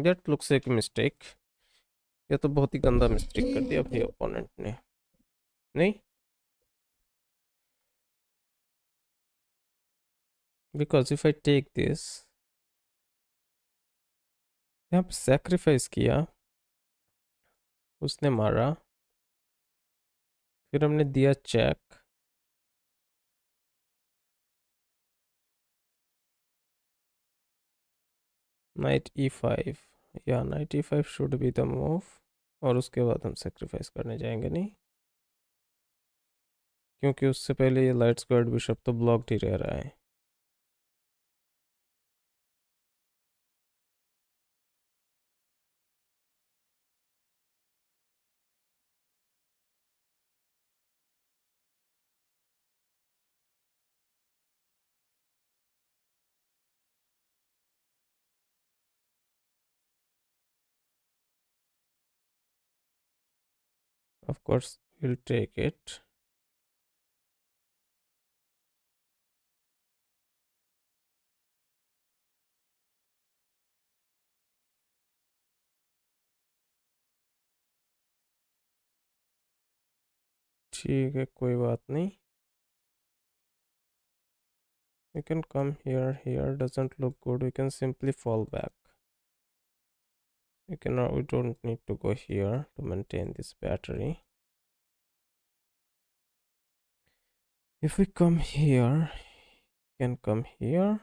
दैट लुक्स एक मिस्टेक। ये तो बहुत ही गंदा मिस्टेक कर दिया भाई ओपोनेंट ने। नहीं, because if I take this, यहाँ पे सेक्रीफाइस किया, उसने मारा, फिर हमने दिया चेक, नाइट E5, या night E5 should be the move, और उसके बाद हम सेक्रीफाइस करने जाएंगे नहीं, क्योंकि उससे पहले ये लाइट स्क्वायर्ड बिशप तो ब्लॉक्ड ही रह रहा है। Of course will take it. ठीक है, कोई बात नहीं। We can come here. Here doesn't look good. We can simply fall back. We cannot. We don't need to go here to maintain this battery. If we come here, we can come here.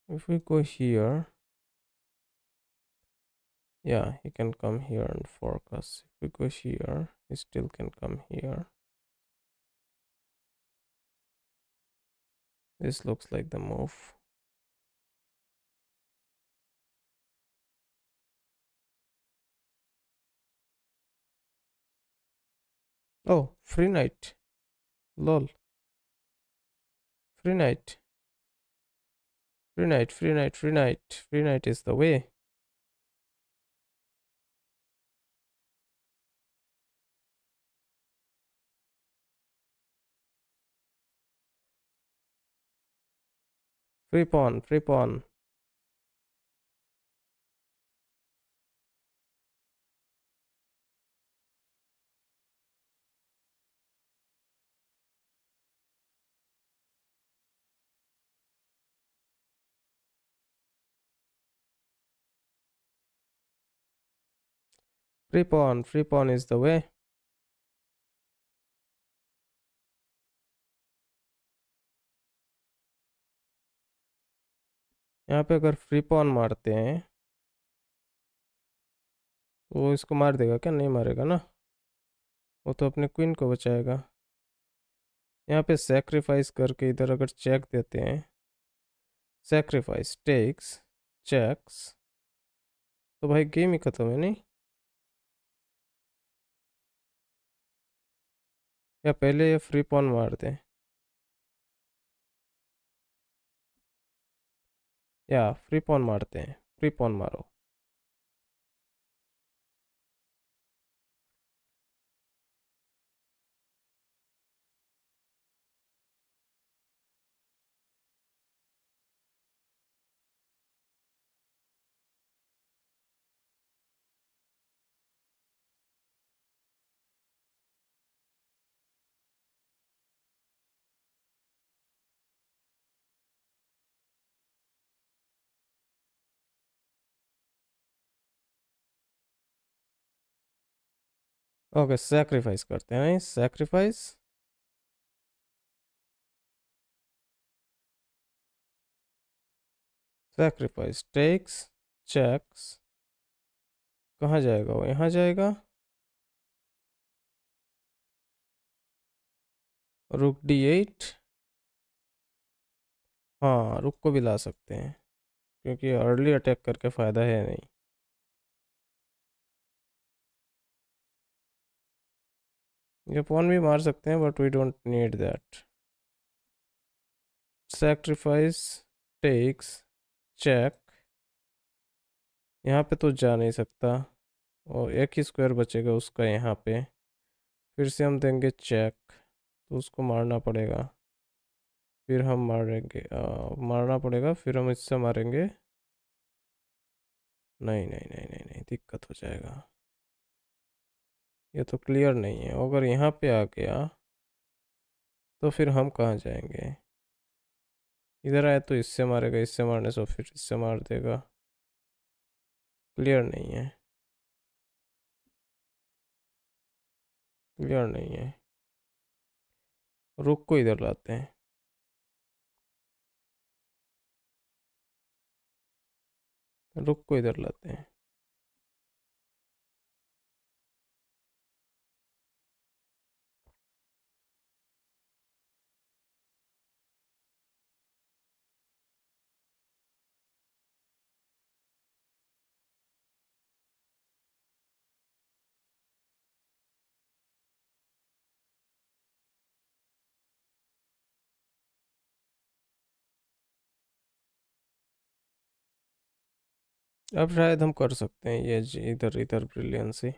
If we go here, yeah, he can come here and fork us. If we go here, he still can come here. This looks like the move. Oh, free knight. Lol. Free knight. Free knight, free knight, free knight. Free knight is the way. Free pawn, free pawn. Free pawn is the way. यहाँ पे अगर free pawn मारते हैं तो वो इसको मार देगा क्या? नहीं मारेगा ना, वो तो अपने क्वीन को बचाएगा। यहाँ पे सेक्रीफाइस करके इधर अगर चेक देते हैं, सेक्रीफाइस टेक्स चेक्स, तो भाई गेम ही खत्म है नहीं? या पहले ये फ्री पॉन मार दें, या फ्री पॉन मारते हैं, फ्री पॉन मारो। ओके, सैक्रिफाइस करते हैं, नहीं सैक्रिफाइस, सैक्रिफाइस टेक्स चेक्स, कहाँ जाएगा वो, यहाँ जाएगा, रुक D8, हाँ रुक को भी ला सकते हैं क्योंकि अर्ली अटैक करके फ़ायदा है नहीं। ये पॉन भी मार सकते हैं but we don't need that. Sacrifice takes check, यहाँ पे तो जा नहीं सकता और एक ही स्क्वायर बचेगा उसका यहाँ पे, फिर से हम देंगे चेक तो उसको मारना पड़ेगा, फिर हम मारेंगे मारना पड़ेगा, फिर हम इससे मारेंगे, नहीं नहीं नहीं नहीं नहीं, दिक्कत हो जाएगा, ये तो क्लियर नहीं है, अगर यहाँ पे आ गया तो फिर हम कहाँ जाएंगे, इधर आए तो इससे मारेगा, इससे मारने से फिर इससे मार देगा, क्लियर नहीं है, क्लियर नहीं है, रुक को इधर लाते हैं, रुक को इधर लाते हैं, अब शायद हम कर सकते हैं ये इधर इधर ब्रिलियंसी,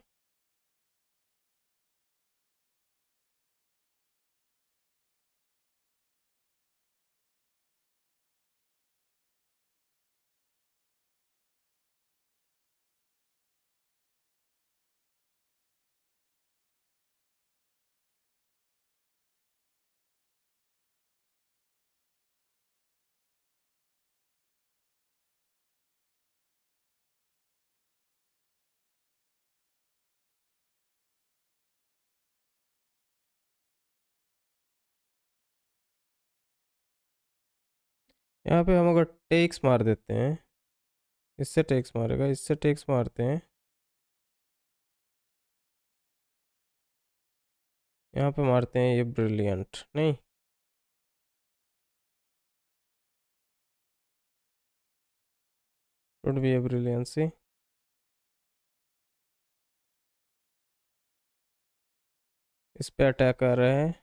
यहाँ पे हम अगर टेक्स मार देते हैं, इससे टेक्स मारेगा, इससे टेक्स मारते हैं, यहाँ पे मारते हैं ये ब्रिलियंट, नहीं शुड बी ए ब्रिलियंसी, इस पे अटैक कर रहे हैं,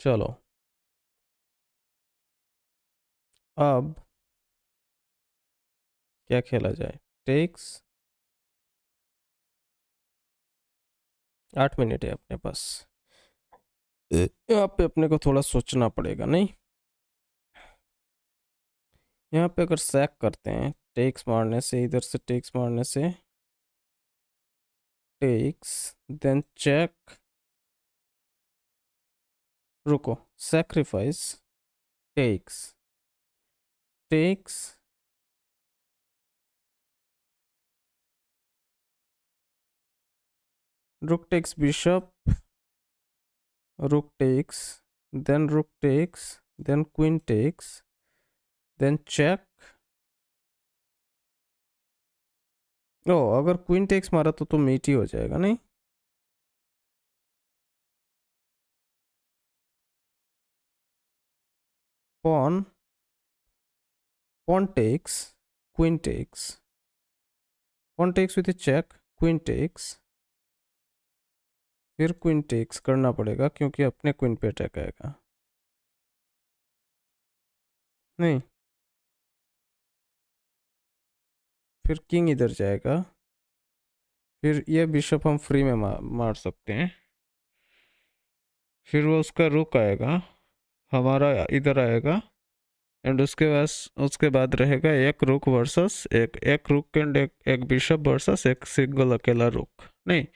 चलो अब क्या खेला जाए, टेक्स, 8 मिनट है अपने पास, यहाँ पे अपने को थोड़ा सोचना पड़ेगा, नहीं यहाँ पे अगर सैक करते हैं टेक्स मारने से, इधर से टेक्स मारने से, टेक्स देन चेक, रुको, sacrifice takes, takes, rook takes bishop, rook takes, then rook takes, then queen takes, then check, oh अगर क्वीन टेक्स मारा तो मीट ही हो जाएगा, नहीं pawn, pawn takes, queen takes, pawn takes with check, queen takes, फिर queen takes करना पड़ेगा क्योंकि अपने क्वीन पे अटैक आएगा, नहीं फिर किंग इधर जाएगा, फिर ये बिशप हम फ्री में मार सकते हैं, फिर वो उसका रुक आएगा, हमारा इधर आएगा, एंड उसके बाद रहेगा एक रुक वर्सेस एक रुक एंड एक बिशप वर्सेस एक सिंगल अकेला रुक, नहीं।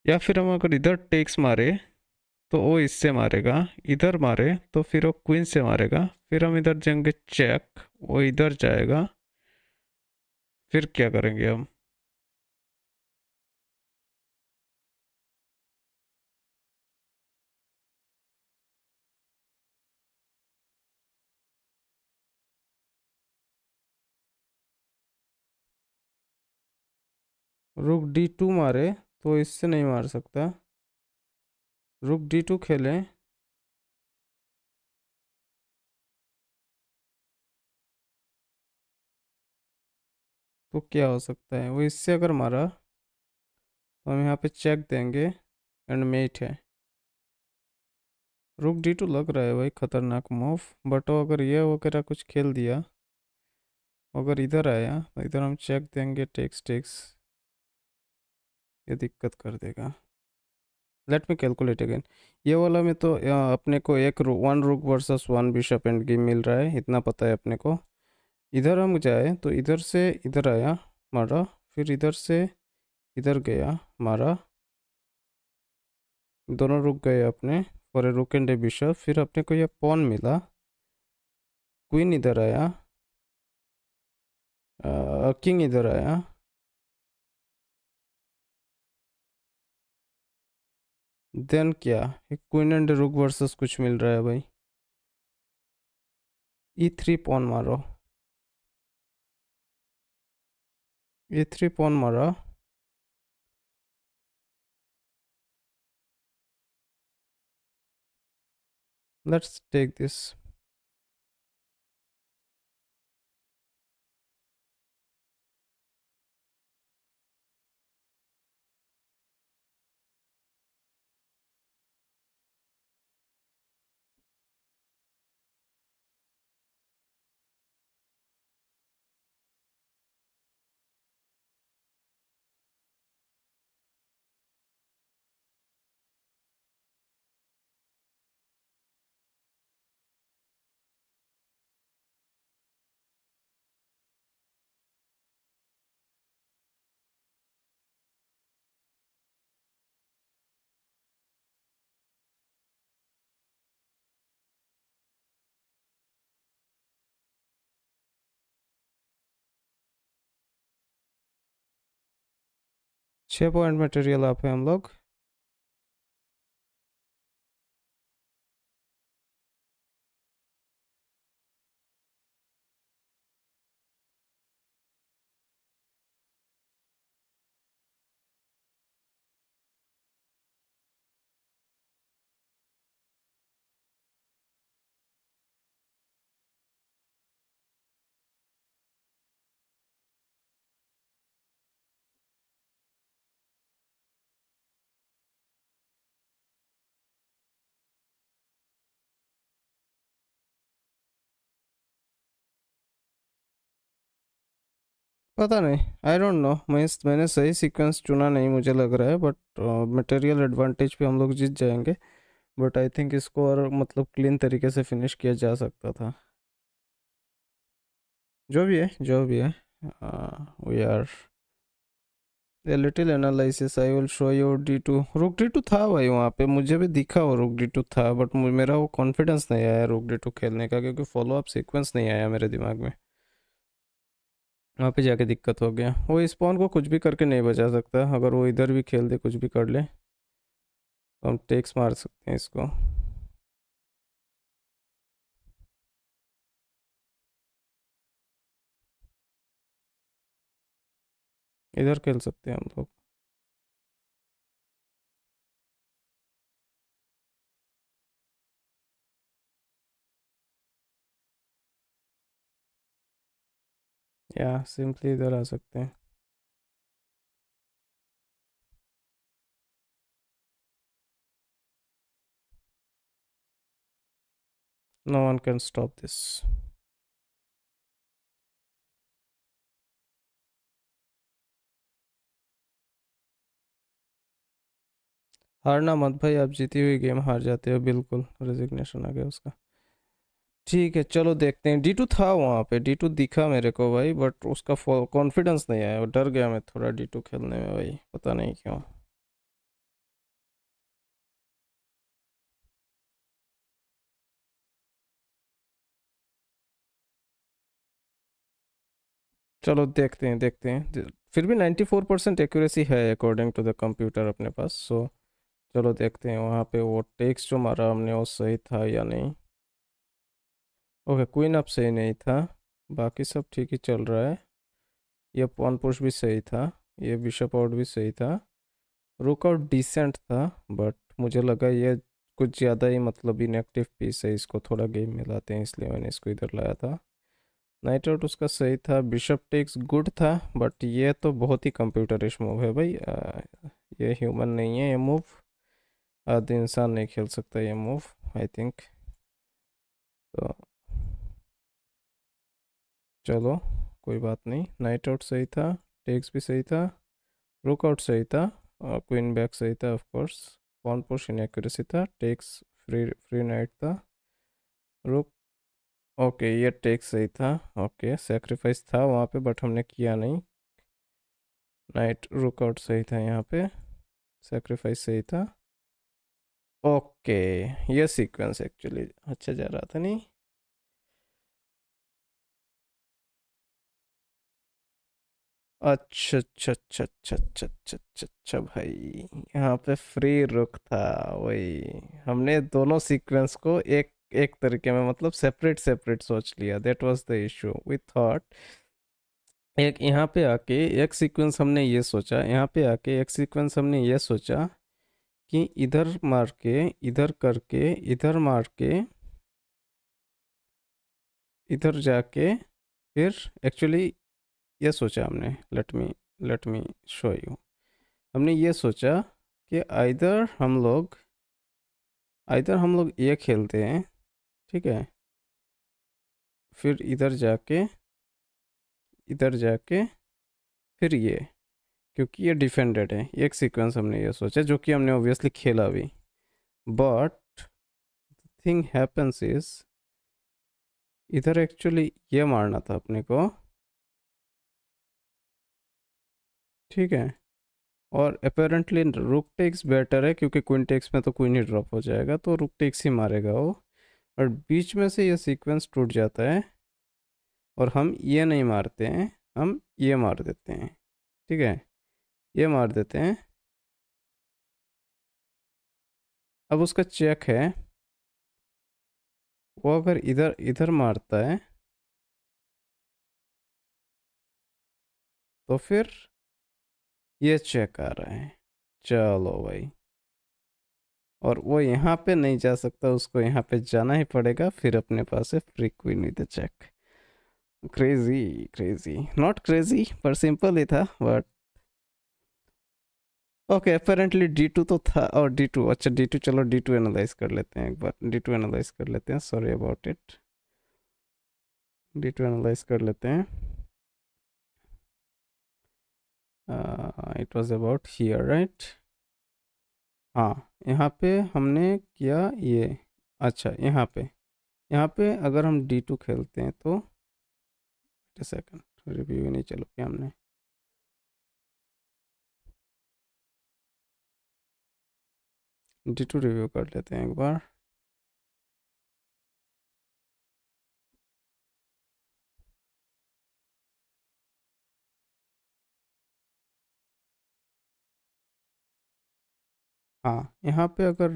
या फिर हम अगर इधर टेक्स मारे तो वो इससे मारेगा, इधर मारे तो फिर वो क्वीन से मारेगा, फिर हम इधर जाएंगे चेक, वो इधर जाएगा, फिर क्या करेंगे हम? रुक D2 मारे तो इससे नहीं मार सकता, रुक D2 खेलें तो क्या हो सकता है? वो इससे अगर मारा तो हम यहाँ पे चेक देंगे एंड मेट है। रुक D2 लग रहा है भाई खतरनाक मूव, बट वो अगर ये वगैरह कुछ खेल दिया, अगर इधर आया तो इधर हम चेक देंगे, टेक्स टेक्स, ये दिक्कत कर देगा। Let me calculate again. ये वाला में तो अपने को one rook versus one bishop endgame मिल रहा है, इतना पता है अपने को। इधर हम जाए तो इधर से इधर आया, मारा, फिर इधर से इधर गया, मारा, दोनों रुक गए अपने, फॉर ए रुक एंड ए बिशप, फिर अपने को ये पॉन मिला, क्वीन इधर आया, किंग इधर आया, देन क्या, क्वीन एंड रुक वर्सेस कुछ मिल रहा है भाई, E3 पॉन मारो, E3 पॉन मारा, लेट्स टेक दिस। छः पॉइंट मटेरियल आप है हम लोग। पता नहीं, आई डोंट नो, मैंने सही सीक्वेंस चुना नहीं मुझे लग रहा है, बट मटेरियल एडवांटेज पे हम लोग जीत जाएंगे। बट आई थिंक इसको और मतलब क्लीन तरीके से फिनिश किया जा सकता था। जो भी है जो भी है, we are a little analysis, I will show you D2। रुक D2 था भाई वहाँ पे, मुझे भी दिखा वो रुक D2 था, बट मेरा वो कॉन्फिडेंस नहीं आया रुक D2 खेलने का, क्योंकि फॉलो अप सीक्वेंस नहीं आया मेरे दिमाग में। वहाँ पे जाके दिक्कत हो गया। वो स्पॉन को कुछ भी करके नहीं बचा सकता, अगर वो इधर भी खेल दे कुछ भी कर ले तो हम टेक्स मार सकते हैं इसको। इधर खेल सकते हैं हम लोग। या सिंपली इधर आ सकते हैं। No one can stop this. हारना मत भाई, आप जीती हुई गेम हार जाते हो, बिल्कुल रेजिग्नेशन आ गया उसका। ठीक है, चलो देखते हैं। D2 था वहाँ पे, D2 दिखा मेरे को भाई, बट उसका कॉन्फिडेंस नहीं आया, डर गया मैं थोड़ा D2 खेलने में भाई, पता नहीं क्यों। चलो देखते हैं, देखते हैं। फिर भी 94% एक्यूरेसी है अकॉर्डिंग टू द कंप्यूटर अपने पास, सो चलो देखते हैं वहाँ पे वो टेक्स्ट जो मारा हमने वो सही था या नहीं। ओके, क्वीन अप सही नहीं था, बाकी सब ठीक ही चल रहा है। ये पॉन पुश भी सही था, ये बिशप आउट भी सही था, रुक आउट डिसेंट था, बट मुझे लगा ये कुछ ज़्यादा ही मतलब इनएक्टिव पीस है, इसको थोड़ा गेम में लाते हैं, इसलिए मैंने इसको इधर लाया था। नाइट आउट उसका सही था, बिशप टेक्स गुड था, बट ये तो बहुत ही कंप्यूटरिश मूव है भाई। ये ह्यूमन नहीं है ये मूव, आधे इंसान नहीं खेल सकता ये मूव, आई थिंक। तो चलो कोई बात नहीं, नाइट आउट सही था, टेक्स भी सही था, रुक आउट सही था, क्वीन बैक सही था of course, pawn push inaccuracy था, टेक्स फ्री फ्री नाइट था, रुक ओके ये टेक्स सही था। ओके सेक्रीफाइस था वहाँ पे बट हमने किया नहीं, नाइट रुक आउट सही था यहाँ पे, सेक्रीफाइस सही था। ओके ये सीक्वेंस एक्चुअली अच्छा जा रहा था नहीं। अच्छा अच्छा अच्छा अच्छा अच्छा अच्छा अच्छा अच्छा भाई, यहाँ पे फ्री रुक था, वही हमने दोनों सीक्वेंस को एक एक तरीके में मतलब सेपरेट सेपरेट सोच लिया, that was the issue we thought. एक यहाँ पे आके एक सीक्वेंस हमने ये सोचा, यहाँ पे आके एक सीक्वेंस हमने ये सोचा कि इधर मार के, इधर करके, इधर मार के, इधर जाके, फिर एक्चुअली ये सोचा हमने, लेट मी शो यू। हमने ये सोचा कि आइदर हम लोग ये खेलते हैं, ठीक है, फिर इधर जाके फिर ये, क्योंकि ये डिफेंडेड है, एक सीक्वेंस हमने ये सोचा जो कि हमने ऑब्वियसली खेला भी, बट थिंग हैपेंस इज इधर एक्चुअली ये मारना था अपने को, ठीक है, और अपेरेंटली रुक टेक्स बेटर है क्योंकि क्वीन टेक्स में तो क्वीन ही ड्रॉप हो जाएगा, तो रुक टेक्स ही मारेगा वो, और बीच में से ये सीक्वेंस टूट जाता है और हम ये नहीं मारते हैं, हम ये मार देते हैं, ठीक है, ये मार देते हैं। अब उसका चेक है, वो अगर इधर इधर मारता है तो फिर ये चेक आ रहा है, चलो भाई, और वो यहाँ पे नहीं जा सकता, उसको यहाँ पे जाना ही पड़ेगा, फिर अपने पास है free queen with check. Crazy crazy not crazy पर सिंपल ही था, बट ओके अपेरेंटली D2 तो था, और D2 अच्छा D2, चलो D2 एनालाइज कर लेते हैं एक बार, D2 एनालाइज कर लेते हैं, sorry about it, D2 analyse कर लेते हैं। It was about here right, हाँ यहाँ पे हमने किया ये, अच्छा यहाँ पे अगर हम D2 खेलते हैं तो सेकंड रिव्यू ही नहीं चलो क्या हमने, D2 रिव्यू कर लेते हैं एक बार। हाँ यहाँ पे अगर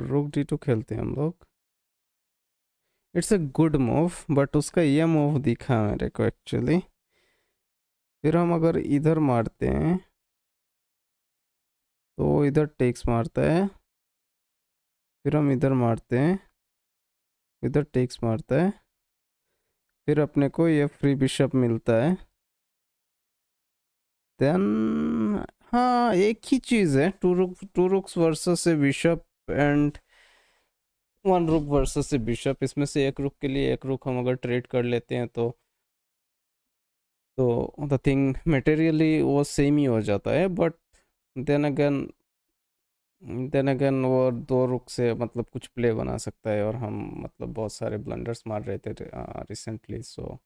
रुक D2 खेलते हैं हम लोग, it's a good move, but उसका ये मूव दिखा मेरे को एक्चुअली, फिर हम अगर इधर मारते हैं तो इधर टेक्स मारता है, फिर हम इधर मारते हैं, इधर टेक्स मारता है, फिर अपने को ये फ्री बिशप मिलता है, देन हाँ एक ही चीज़ है, two rooks versus a bishop and one rook versus a bishop, इसमें से एक रुक के लिए एक रुक हम अगर ट्रेड कर लेते हैं तो द थिंग मटेरियली वो सेम ही हो जाता है, but then again then again वो दो रुक से मतलब कुछ प्ले बना सकता है, और हम मतलब बहुत सारे ब्लंडर्स मार रहे थे recently, so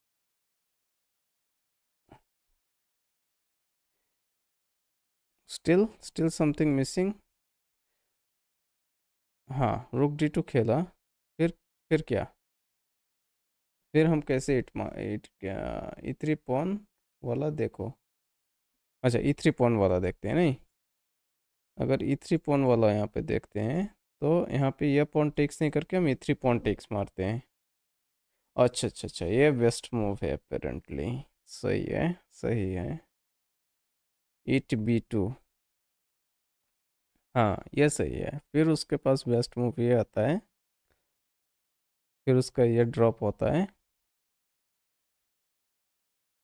still something missing. हाँ, रुक D2 खेला। फिर क्या? फिर हम कैसे इट क्या E3 पॉन वाला देखो। अच्छा, E3 पॉन वाला देखते हैं, नहीं? अगर E3 पॉन वाला यहाँ पे देखते हैं, तो यहाँ पे ये पॉन टेक्स नहीं करके हम E3 पॉन टेक्स मारते हैं। अच्छा अच्छा अच्छा, ये बेस्ट मूव है अपेरेंटली। सही है, सही है। It B2। हाँ, ये सही है। फिर उसके पास बेस्ट मूव ये आता है, फिर उसका ये ड्रॉप होता है,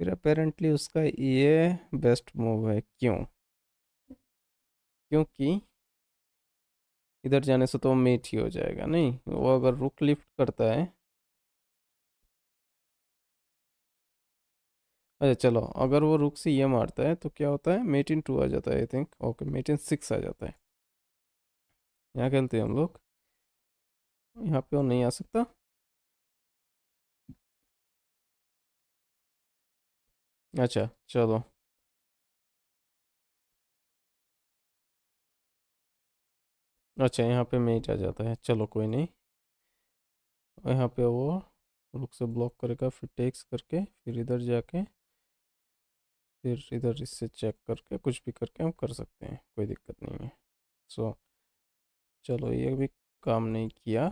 फिर अपेरेंटली उसका ये बेस्ट मूव है। क्यों? क्योंकि इधर जाने से तो मेट ही हो जाएगा, नहीं? वो अगर रुक लिफ्ट करता है। अच्छा चलो, अगर वो रुक से ये मारता है तो क्या होता है? मेट इन 2 आ जाता है, I think. Okay, mate in 6 आ जाता है। यहाँ खेलते हैं हम लोग। यहाँ पे वो नहीं आ सकता। अच्छा चलो। अच्छा, यहाँ पे मेट आ जाता है, चलो कोई नहीं। यहाँ पे वो रुक से ब्लॉक करेगा, फिर टेक्स करके, फिर इधर जाके, फिर इधर इससे चेक करके कुछ भी करके हम कर सकते हैं, कोई दिक्कत नहीं है। सो चलो, ये भी काम नहीं किया।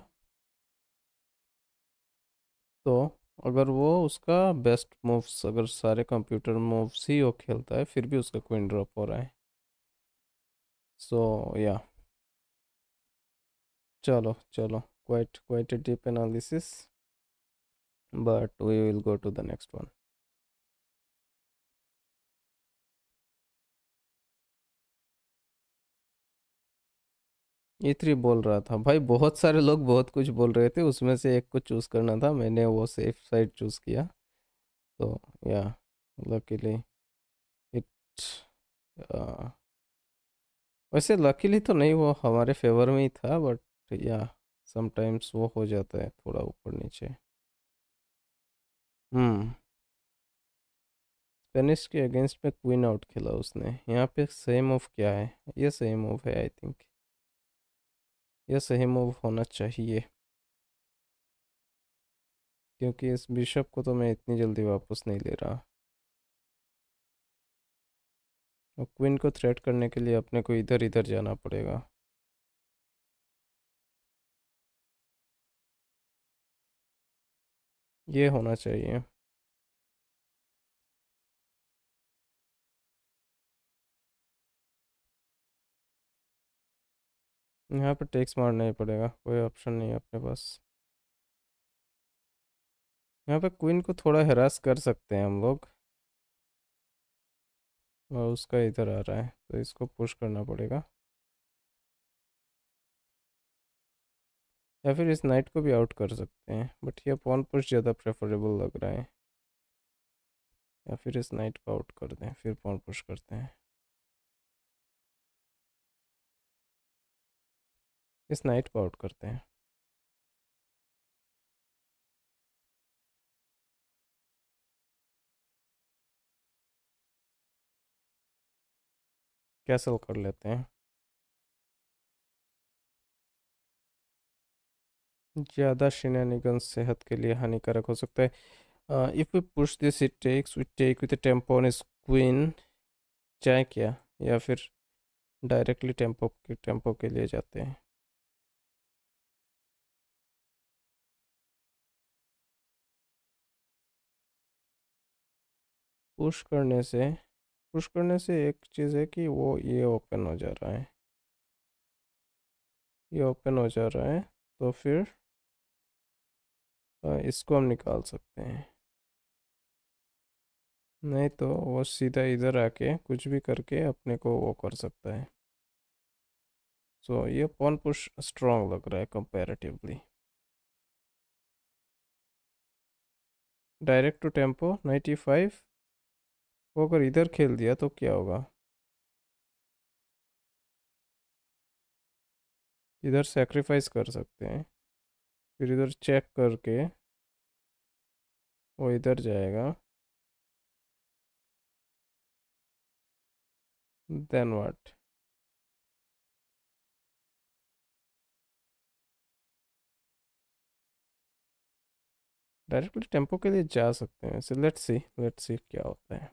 तो अगर वो उसका बेस्ट मूव्स, अगर सारे कंप्यूटर मूव्स ही वो खेलता है, फिर भी उसका क्वीन ड्रॉप हो रहा है। सो या चलो चलो, quite a deep analysis, but we will go to the next one. E3 बोल रहा था भाई, बहुत सारे लोग बहुत कुछ बोल रहे थे, उसमें से एक को चूज करना था, मैंने वो सेफ साइड चूज किया। तो या लकीली इट, वैसे लकीली तो नहीं, वो हमारे फेवर में ही था, बट या समटाइम्स वो हो जाता है थोड़ा ऊपर नीचे। हम्म। स्पेनिश के अगेंस्ट में क्वीन आउट खेला उसने। यहाँ पे सही मूव क्या है? ये सही मूव है, आई थिंक। ये सही मूव होना चाहिए, क्योंकि इस बिशप को तो मैं इतनी जल्दी वापस नहीं ले रहा। और क्वीन को थ्रेट करने के लिए अपने को इधर इधर जाना पड़ेगा। ये होना चाहिए। यहाँ पे टेक्स मारना ही पड़ेगा, कोई ऑप्शन नहीं है अपने पास। यहाँ पे क्वीन को थोड़ा हरास कर सकते हैं हम लोग, और उसका इधर आ रहा है तो इसको पुश करना पड़ेगा, या फिर इस नाइट को भी आउट कर सकते हैं, बट ये पॉन पुश ज़्यादा प्रेफरेबल लग रहा है। या फिर इस नाइट को आउट कर दें, फिर पॉन पुश करते हैं। इस नाइट को आउट करते हैं। कैसल कर लेते हैं। ज़्यादा शेनानिगन्स सेहत के लिए हानिकारक हो सकता है। If we push this it takes, we take with tempo on his queen. चाहे क्या, या फिर डायरेक्टली टेम्पो के लिए जाते हैं। पुश करने से पुश करने से एक चीज़ है कि वो ये ओपन हो जा रहा है, ये ओपन हो जा रहा है, तो फिर इसको हम निकाल सकते हैं। नहीं तो वो सीधा इधर आके कुछ भी करके अपने को वो कर सकता है। सो ये पॉन पुश स्ट्रॉन्ग लग रहा है कंपैरेटिवली। Direct to tempo 95। वो अगर इधर खेल दिया तो क्या होगा? इधर सेक्रीफाइस कर सकते हैं, फिर इधर चेक करके वो इधर जाएगा, देन व्हाट। डायरेक्टली टेम्पो के लिए जा सकते हैं वैसे। लेट्स सी क्या होता है।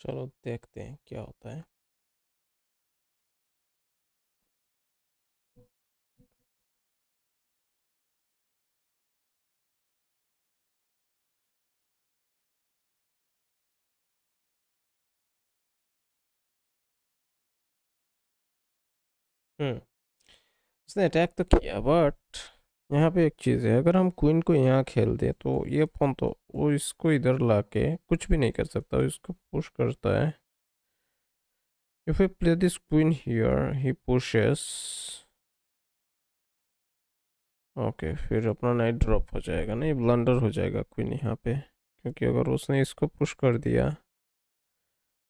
चलो देखते हैं क्या होता है। हम्म उसने अटैक तो किया, बट यहाँ पे एक चीज़ है, अगर हम क्वीन को यहाँ खेल दें तो ये फोन तो वो इसको इधर लाके कुछ भी नहीं कर सकता, वो इसको पुश करता है। If I play this queen here he pushes. Okay, फिर अपना नाइट ड्रॉप हो जाएगा, नहीं ब्लंडर हो जाएगा क्वीन यहाँ पे, क्योंकि अगर उसने इसको पुश कर दिया,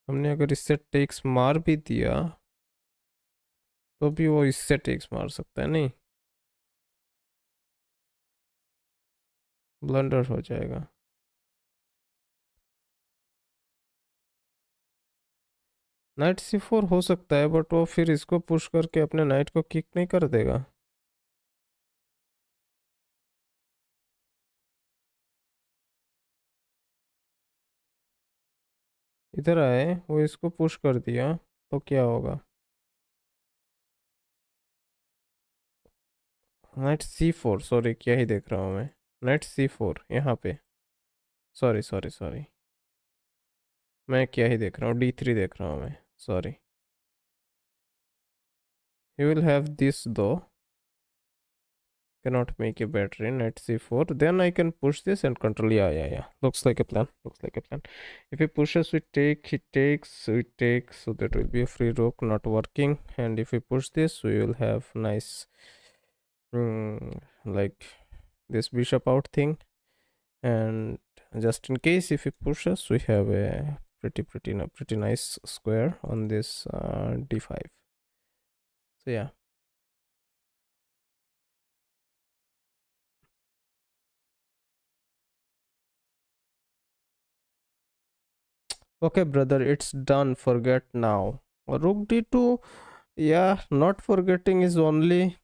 हमने अगर इससे टेक्स मार भी दिया तो भी वो इससे टेक्स मार सकता है, नहीं ब्लंडर हो जाएगा। नाइट C4 हो सकता है, बट वो फिर इसको पुश करके अपने नाइट को किक नहीं कर देगा। इधर आए, वो इसको पुश कर दिया तो क्या होगा? नाइट C4, सॉरी क्या ही देख रहा हूँ मैं। नाइट C4 यहाँ पे, सॉरी मैं क्या ही देख रहा हूँ, D3 देख रहा हूँ मैं, sorry. He will have this though. Cannot make a battery. Knight C4. Then I can push this and control. Yeah. Looks like a plan. Looks like a plan. If he pushes, we take. He takes. We take. So that will be a free rook not working. And if we push this, we will have nice, like this bishop out thing. And just in case if he pushes, we have a pretty nice square on this D5. So yeah. Okay, brother, it's done. Forget now. Rook D2, yeah, not forgetting is only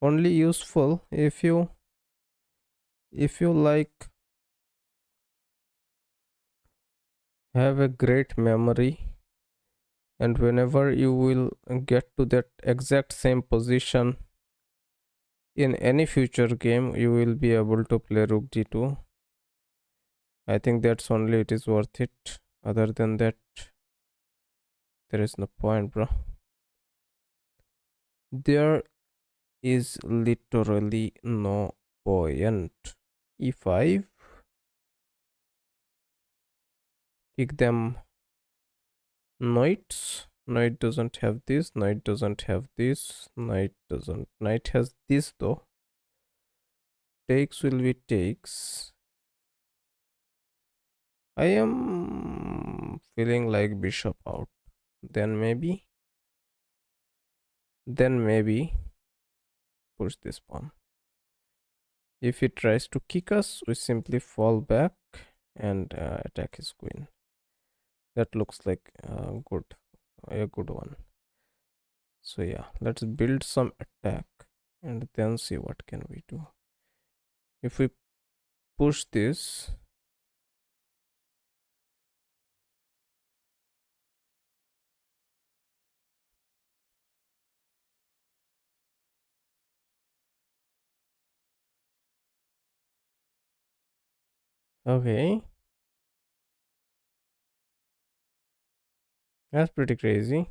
useful if you like have a great memory, and whenever you will get to that exact same position in any future game, you will be able to play Rook D2. I think that's only it is worth it. Other than that, there is no point, bro. There is literally no point. E5, kick them knights. Knight doesn't have this, knight doesn't have this, knight has this though. Takes will be takes. I am feeling like bishop out. Then maybe push this pawn. If he tries to kick us, we simply fall back and attack his queen. That looks like a good one. So yeah, let's build some attack and then see what can we do. If we push this, Okay, that's pretty crazy.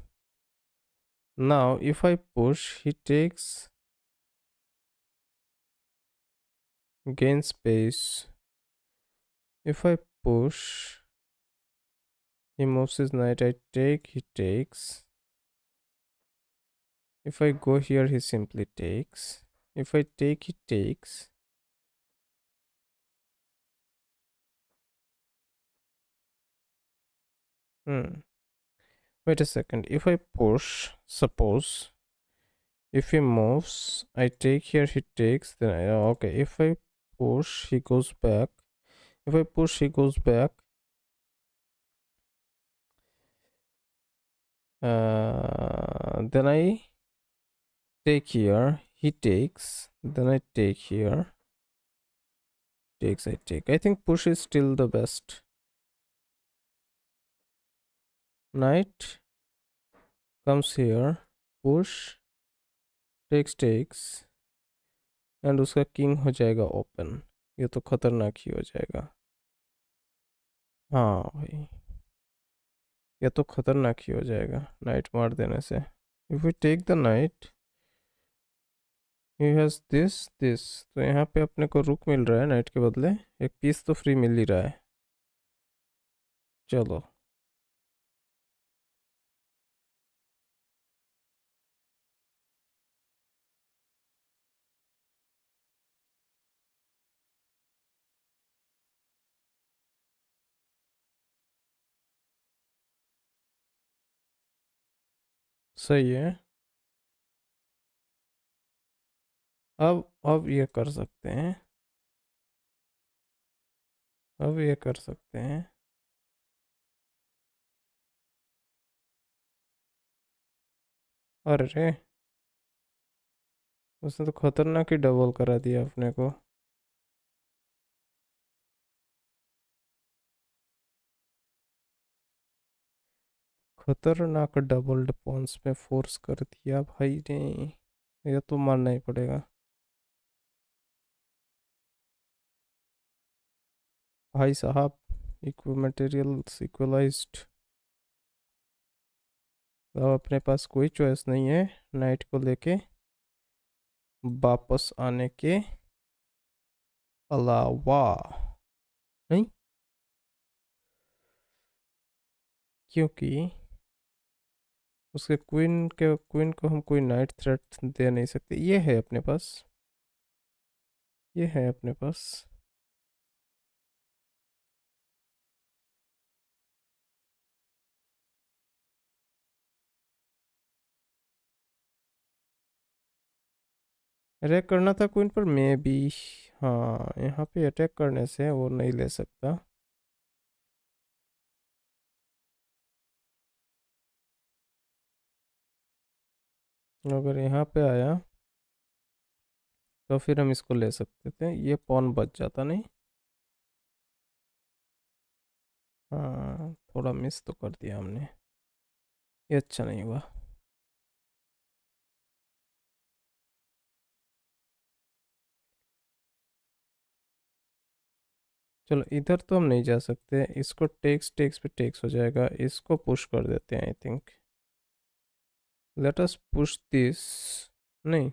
Now, if I push, he takes gain space. If I push, he moves his knight. I take, he takes. If I go here, he simply takes. If I take, he takes. Hmm. Wait a second. If I push, suppose, if he moves, I take here, he takes. Then okay. If I push, he goes back. If I push, he goes back. Then I take here. He takes. Then I take here. Takes. I take. I think push is still the best. Knight comes here. Push. takes and उसका king हो जाएगा open. ये तो खतरनाक ही हो जाएगा. हाँ भाई, ये तो खतरनाक ही हो जाएगा नाइट मार देने से. If we take the knight, he has this. तो यहाँ पे अपने को रुक मिल रहा है नाइट के बदले. एक पीस तो फ्री मिल ही रहा है. चलो. सही है. अब ये कर सकते हैं. अब ये कर सकते हैं. अरे, उसने तो खतरनाक ही डबल करा दिया अपने को. खतरनाक डबल पॉन्स में फोर्स कर दिया भाई ने. ये तो मानना ही पड़ेगा भाई साहब. इक्व मटेरियल्स इक्वलाइज्ड. अब अपने पास कोई चॉइस नहीं है नाइट को लेके वापस आने के अलावा. नहीं, क्योंकि उसके क्वीन को हम कोई नाइट थ्रेट दे नहीं सकते. ये है अपने पास. ये है अपने पास. अटैक करना था क्वीन पर मे बी. हाँ, यहाँ पे अटैक करने से वो नहीं ले सकता. अगर यहाँ पे आया तो फिर हम इसको ले सकते थे. ये पॉन बच जाता नहीं. हाँ, थोड़ा मिस तो कर दिया हमने. ये अच्छा नहीं हुआ. चलो, इधर तो हम नहीं जा सकते. इसको टेक्स टेक्स पे टेक्स हो जाएगा. इसको पुश कर देते हैं I think. Let us push this. नहीं,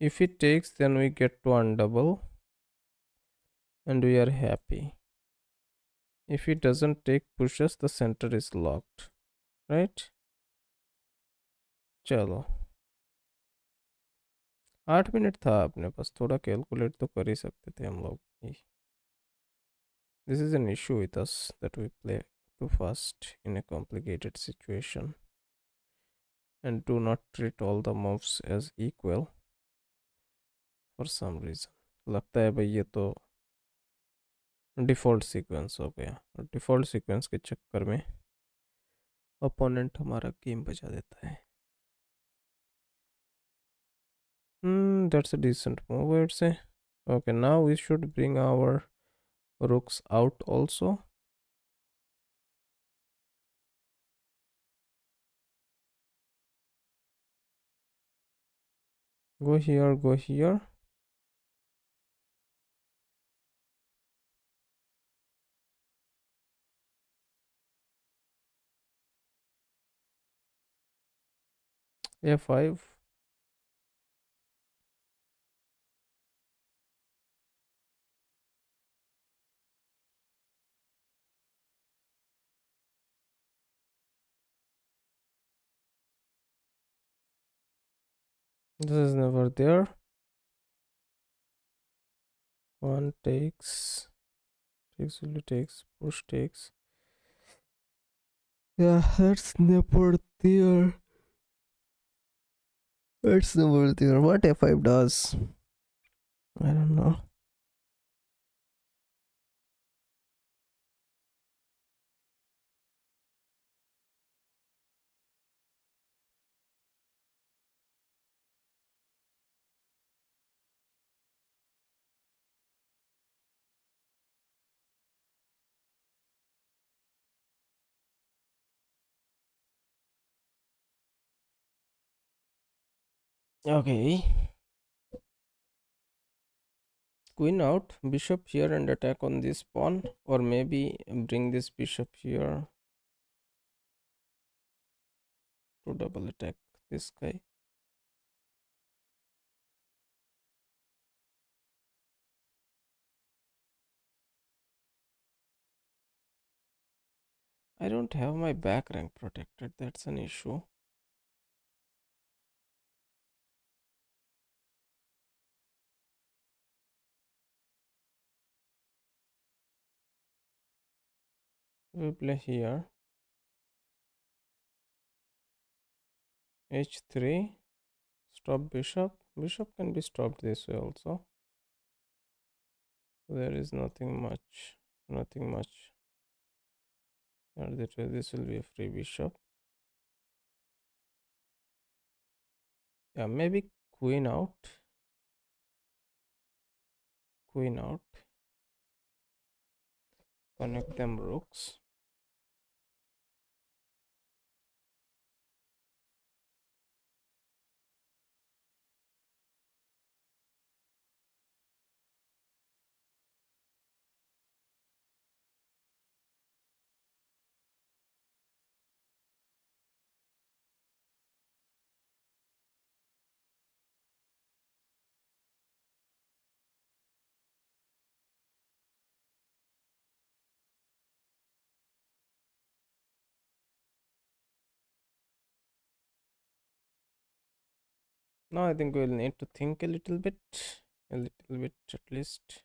if it takes then we get to undouble and we are happy. If it doesn't take pushes the center is locked, right? चलो, 8 minute था अपने पास. थोड़ा कैलकुलेट तो कर ही सकते थे हम लोग. This is an issue with us that we play too fast in a complicated situation and do not treat all the moves as equal for some reason. लगता है भाई ये तो डिफ़ॉल्ट सीक्वेंस हो गया. और डिफ़ॉल्ट सीक्वेंस के चक्कर में अपोनेंट हमारा गेम बजा देता है. That's a decent move, I'd say. Okay, now we should bring our rooks out also. Go here, go here. A5. This is never there. One really takes, push takes. Yeah, that's never there. That's never there. What F5 does? I don't know. Okay. Queen out, bishop here and attack on this pawn, or maybe bring this bishop here to double attack this guy. I don't have my back rank protected, that's an issue. We play here. H3, stop bishop. Bishop can be stopped this way also. There is nothing much. This will be a free bishop. Yeah, maybe queen out. Connect them rooks. Now I think we'll need to think a little bit at least.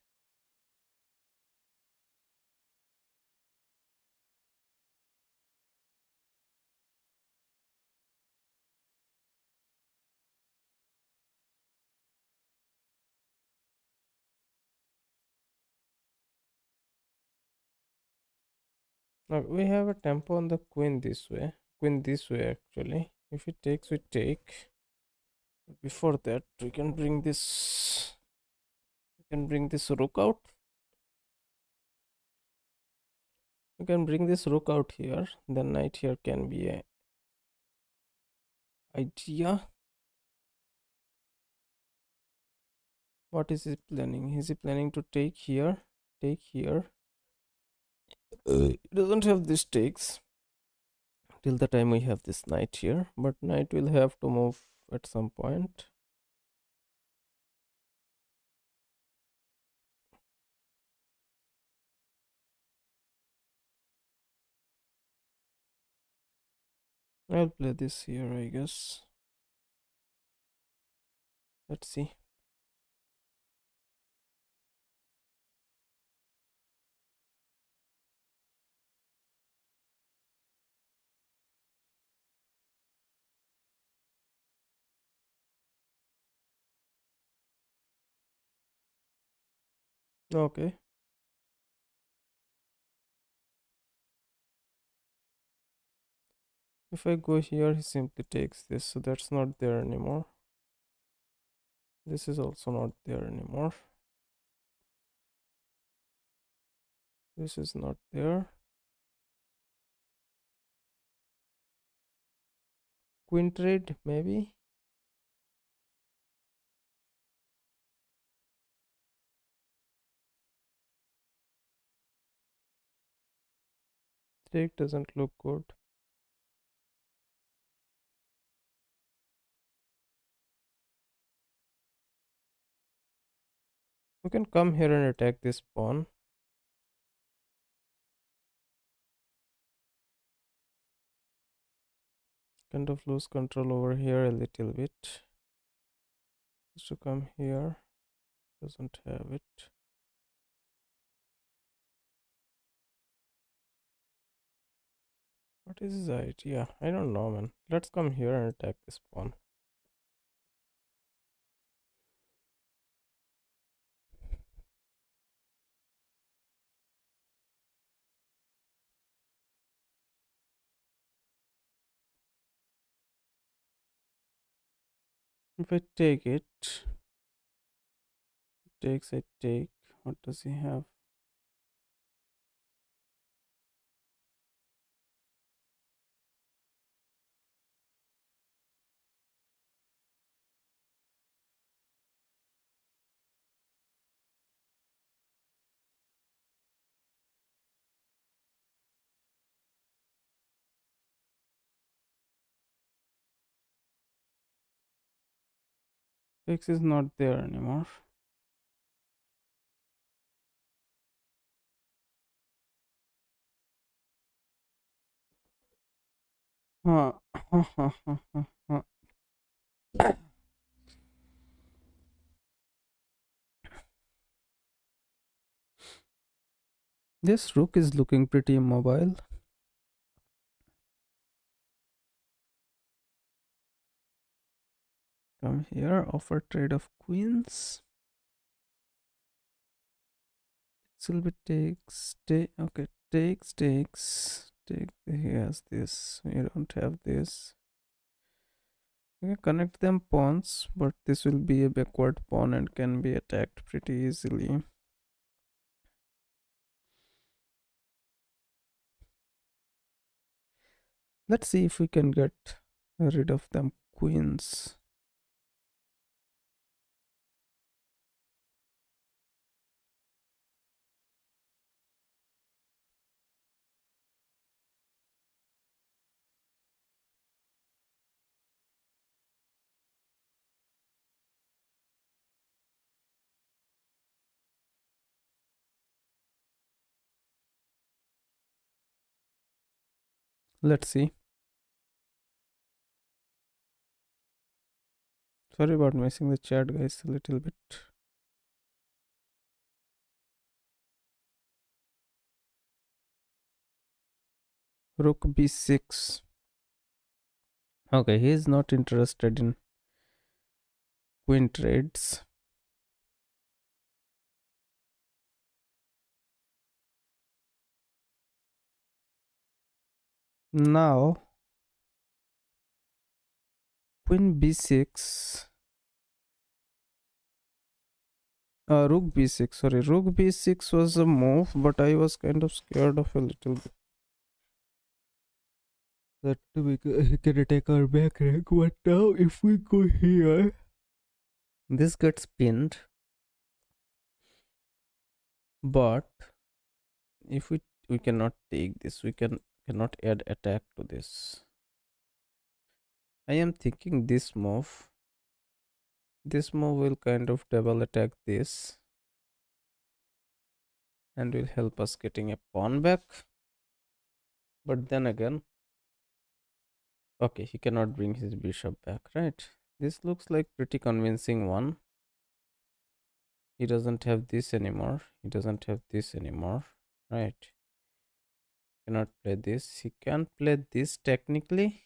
Now we have a tempo on the queen this way. Actually. If it takes, we take. Before that, we can bring this rook out. We can bring this rook out here. The knight here can be a idea. What is he planning? Is he planning to take here? Take here. He doesn't have these takes till the time we have this knight here, but knight will have to move at some point. I'll play this here, I guess. Let's see. Okay. If I go here, he simply takes this, so that's not there anymore. This is also not there anymore. This is not there. Queen trade, maybe. Take doesn't look good. We can come here and attack this pawn. Kind of lose control over here a little bit. Just to come here. Doesn't have it. What is his idea? I don't know, man. Let's come here and attack this pawn. If I take it, takes, I take. What does he have? Takes is not there anymore. Huh. This rook is looking pretty immobile. Come here, offer trade of queens. Silver takes, take, okay, takes, take, he has this, we don't have this. We can connect them pawns, but this will be a backward pawn and can be attacked pretty easily. Let's see if we can get rid of them queens. Let's see. Sorry about missing the chat, guys, a little bit. Rook b6. Okay, he is not interested in queen trades. Now, queen b6. Rook b6. Sorry, rook b6 was a move, but I was kind of scared of a little bit. That we can take our back rank. But now, if we go here, this gets pinned. But if we cannot take this, we cannot add attack to this. I am thinking this move. This move will kind of double attack this and will help us getting a pawn back. But then again, okay, he cannot bring his bishop back, right? This looks like pretty convincing one. He doesn't have this anymore. He doesn't have this anymore, right? Cannot play this. He can play this technically.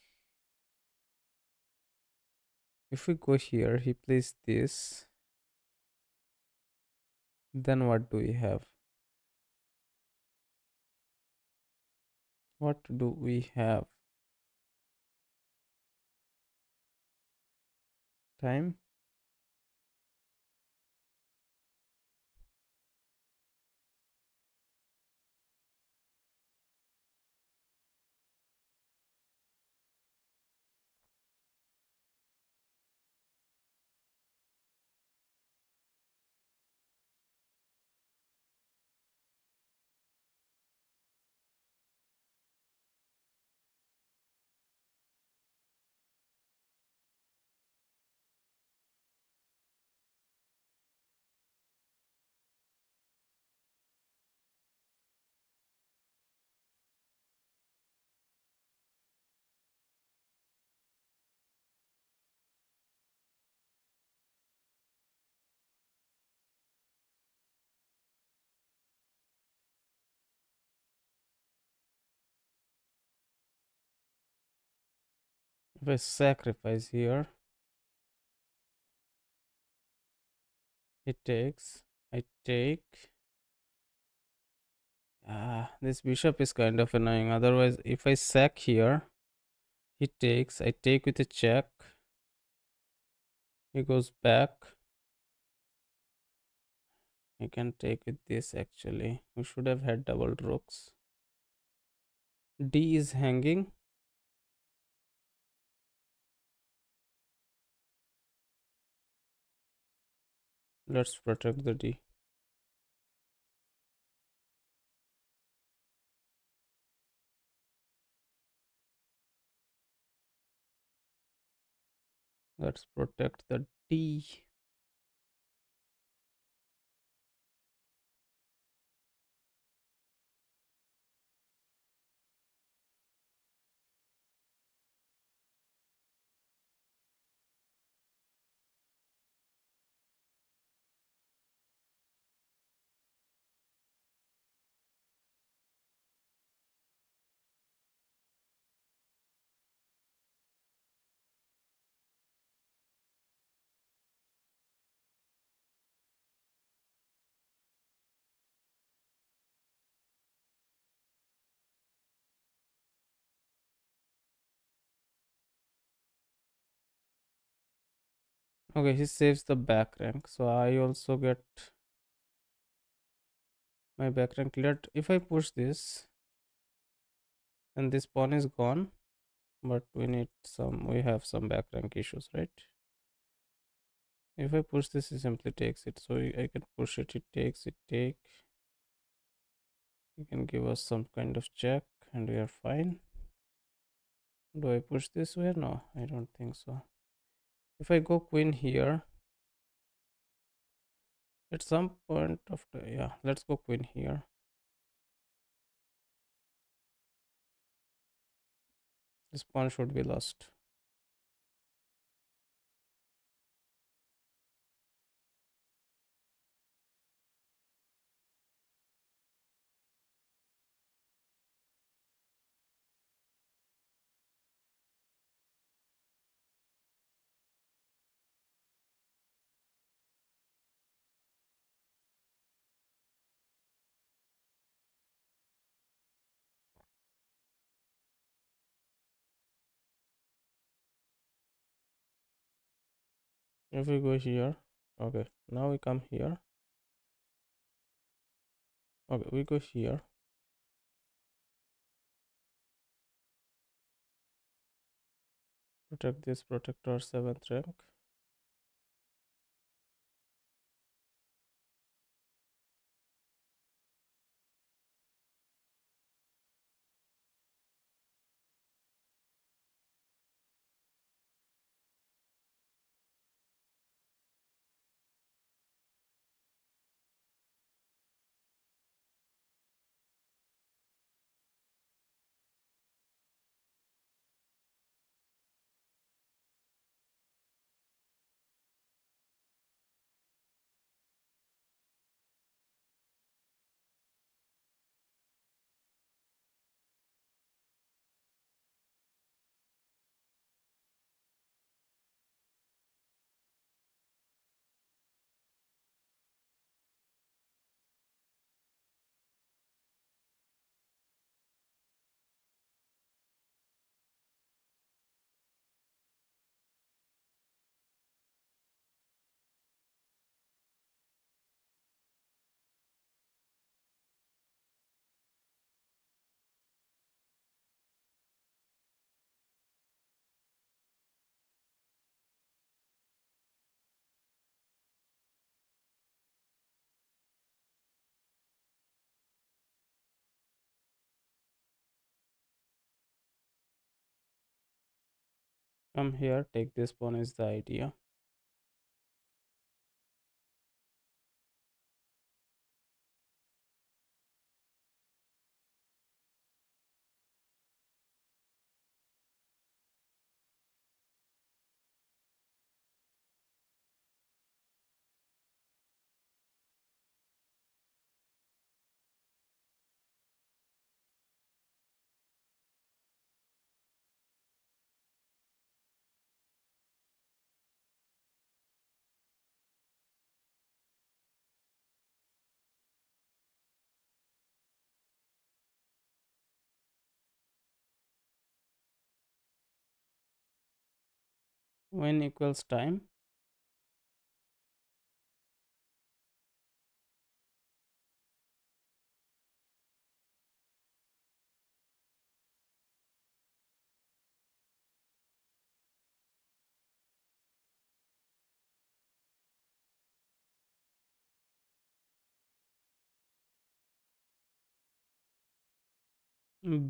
If we go here, he plays this. Then what do we have? What do we have? Time? If I sacrifice here, it takes, I take. This bishop is kind of annoying. Otherwise, if I sack here, he takes, I take with a check. He goes back. I can take with this actually. We should have had double rooks. D is hanging. Let's protect the D. Let's protect the D. Okay, he saves the back rank. So I also get my back rank cleared. If I push this, then this pawn is gone. But we have some back rank issues, right? If I push this, he simply takes it. So I can push it, it takes, it take. He can give us some kind of check and we are fine. Do I push this way? No, I don't think so. If I go queen here, at some point after, yeah, let's go queen here. This pawn should be lost. If we go here, okay, now we come here. Okay, we go here. Protect this, protect our 7th rank. Come here, take this pawn is the idea. When equals time.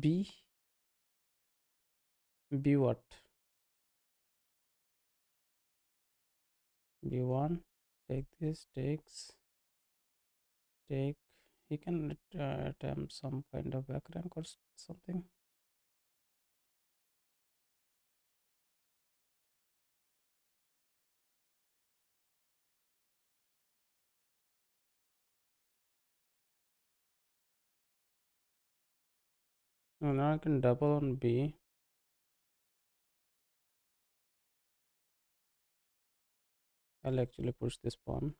B. B what? B1. Take this. Take. He can attempt some kind of back rank or something. No, now I can double on B. I'll actually push this pawn.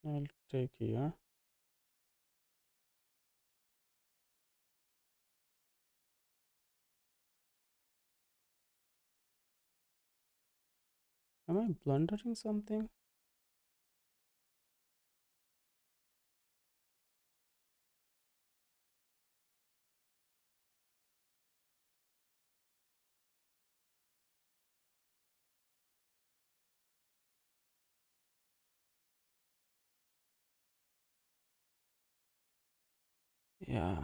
I'll take here. Am I blundering something? Yeah.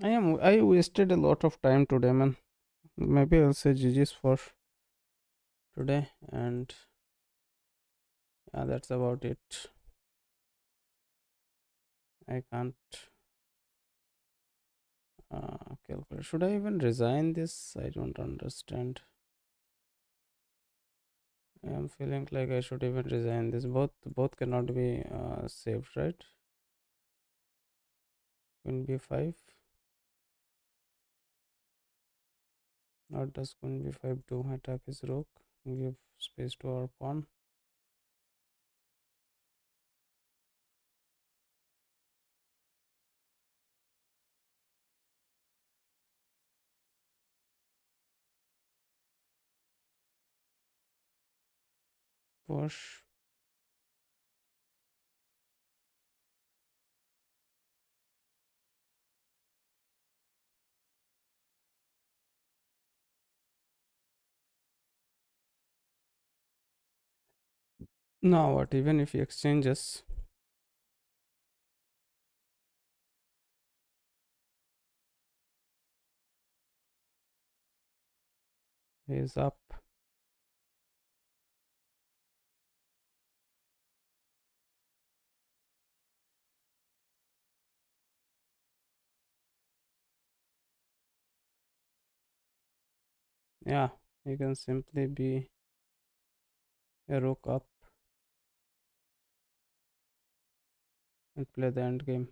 I wasted a lot of time today, man. Maybe I'll say GG's for today, and yeah, that's about it. I can't calculate. Should I even resign this? I don't understand. I'm feeling like I should even resign this. Both cannot be saved, right? Queen b5. What does queen b5 do? Attack his rook. Give space to our pawn. Push. Now what? Even if he exchanges, he is up. Yeah, he can simply be a rook up. and play the end game.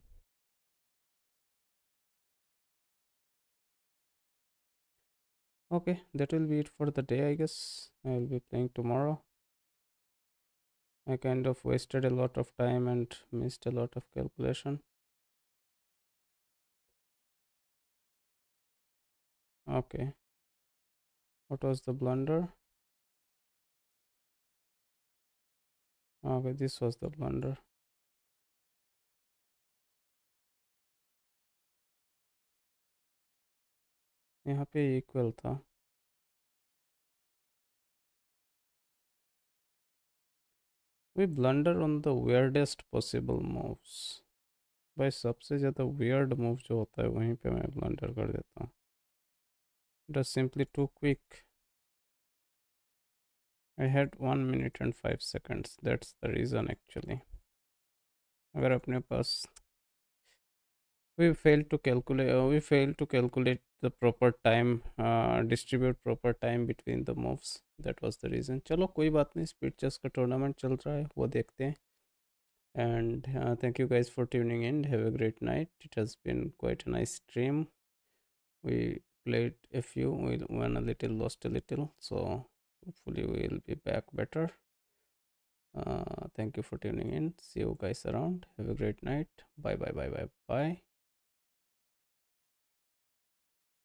Okay, that will be it for the day, I guess. I will be playing tomorrow. I kind of wasted a lot of time and missed a lot of calculation. Okay, what was the blunder? Okay, this was the blunder. यहाँ पे equal था. We blunder on the weirdest possible moves. भाई सबसे ज़्यादा weird move जो होता है वहीं पे मैं blunder कर देता हूँ. It was simply too quick. I had 1 minute and 5 seconds. That's the reason actually. अगर अपने पास we failed to calculate the proper time, distribute proper time between the moves. That was the reason. चलो कोई बात नहीं, speed chess का tournament चल रहा है, वो देखते हैं. And thank you guys for tuning in. Have a great night. It has been quite a nice stream. We played a few, we won a little, lost a little, so hopefully we'll be back better. Thank you for tuning in. See you guys around. Have a great night. Bye bye bye bye bye.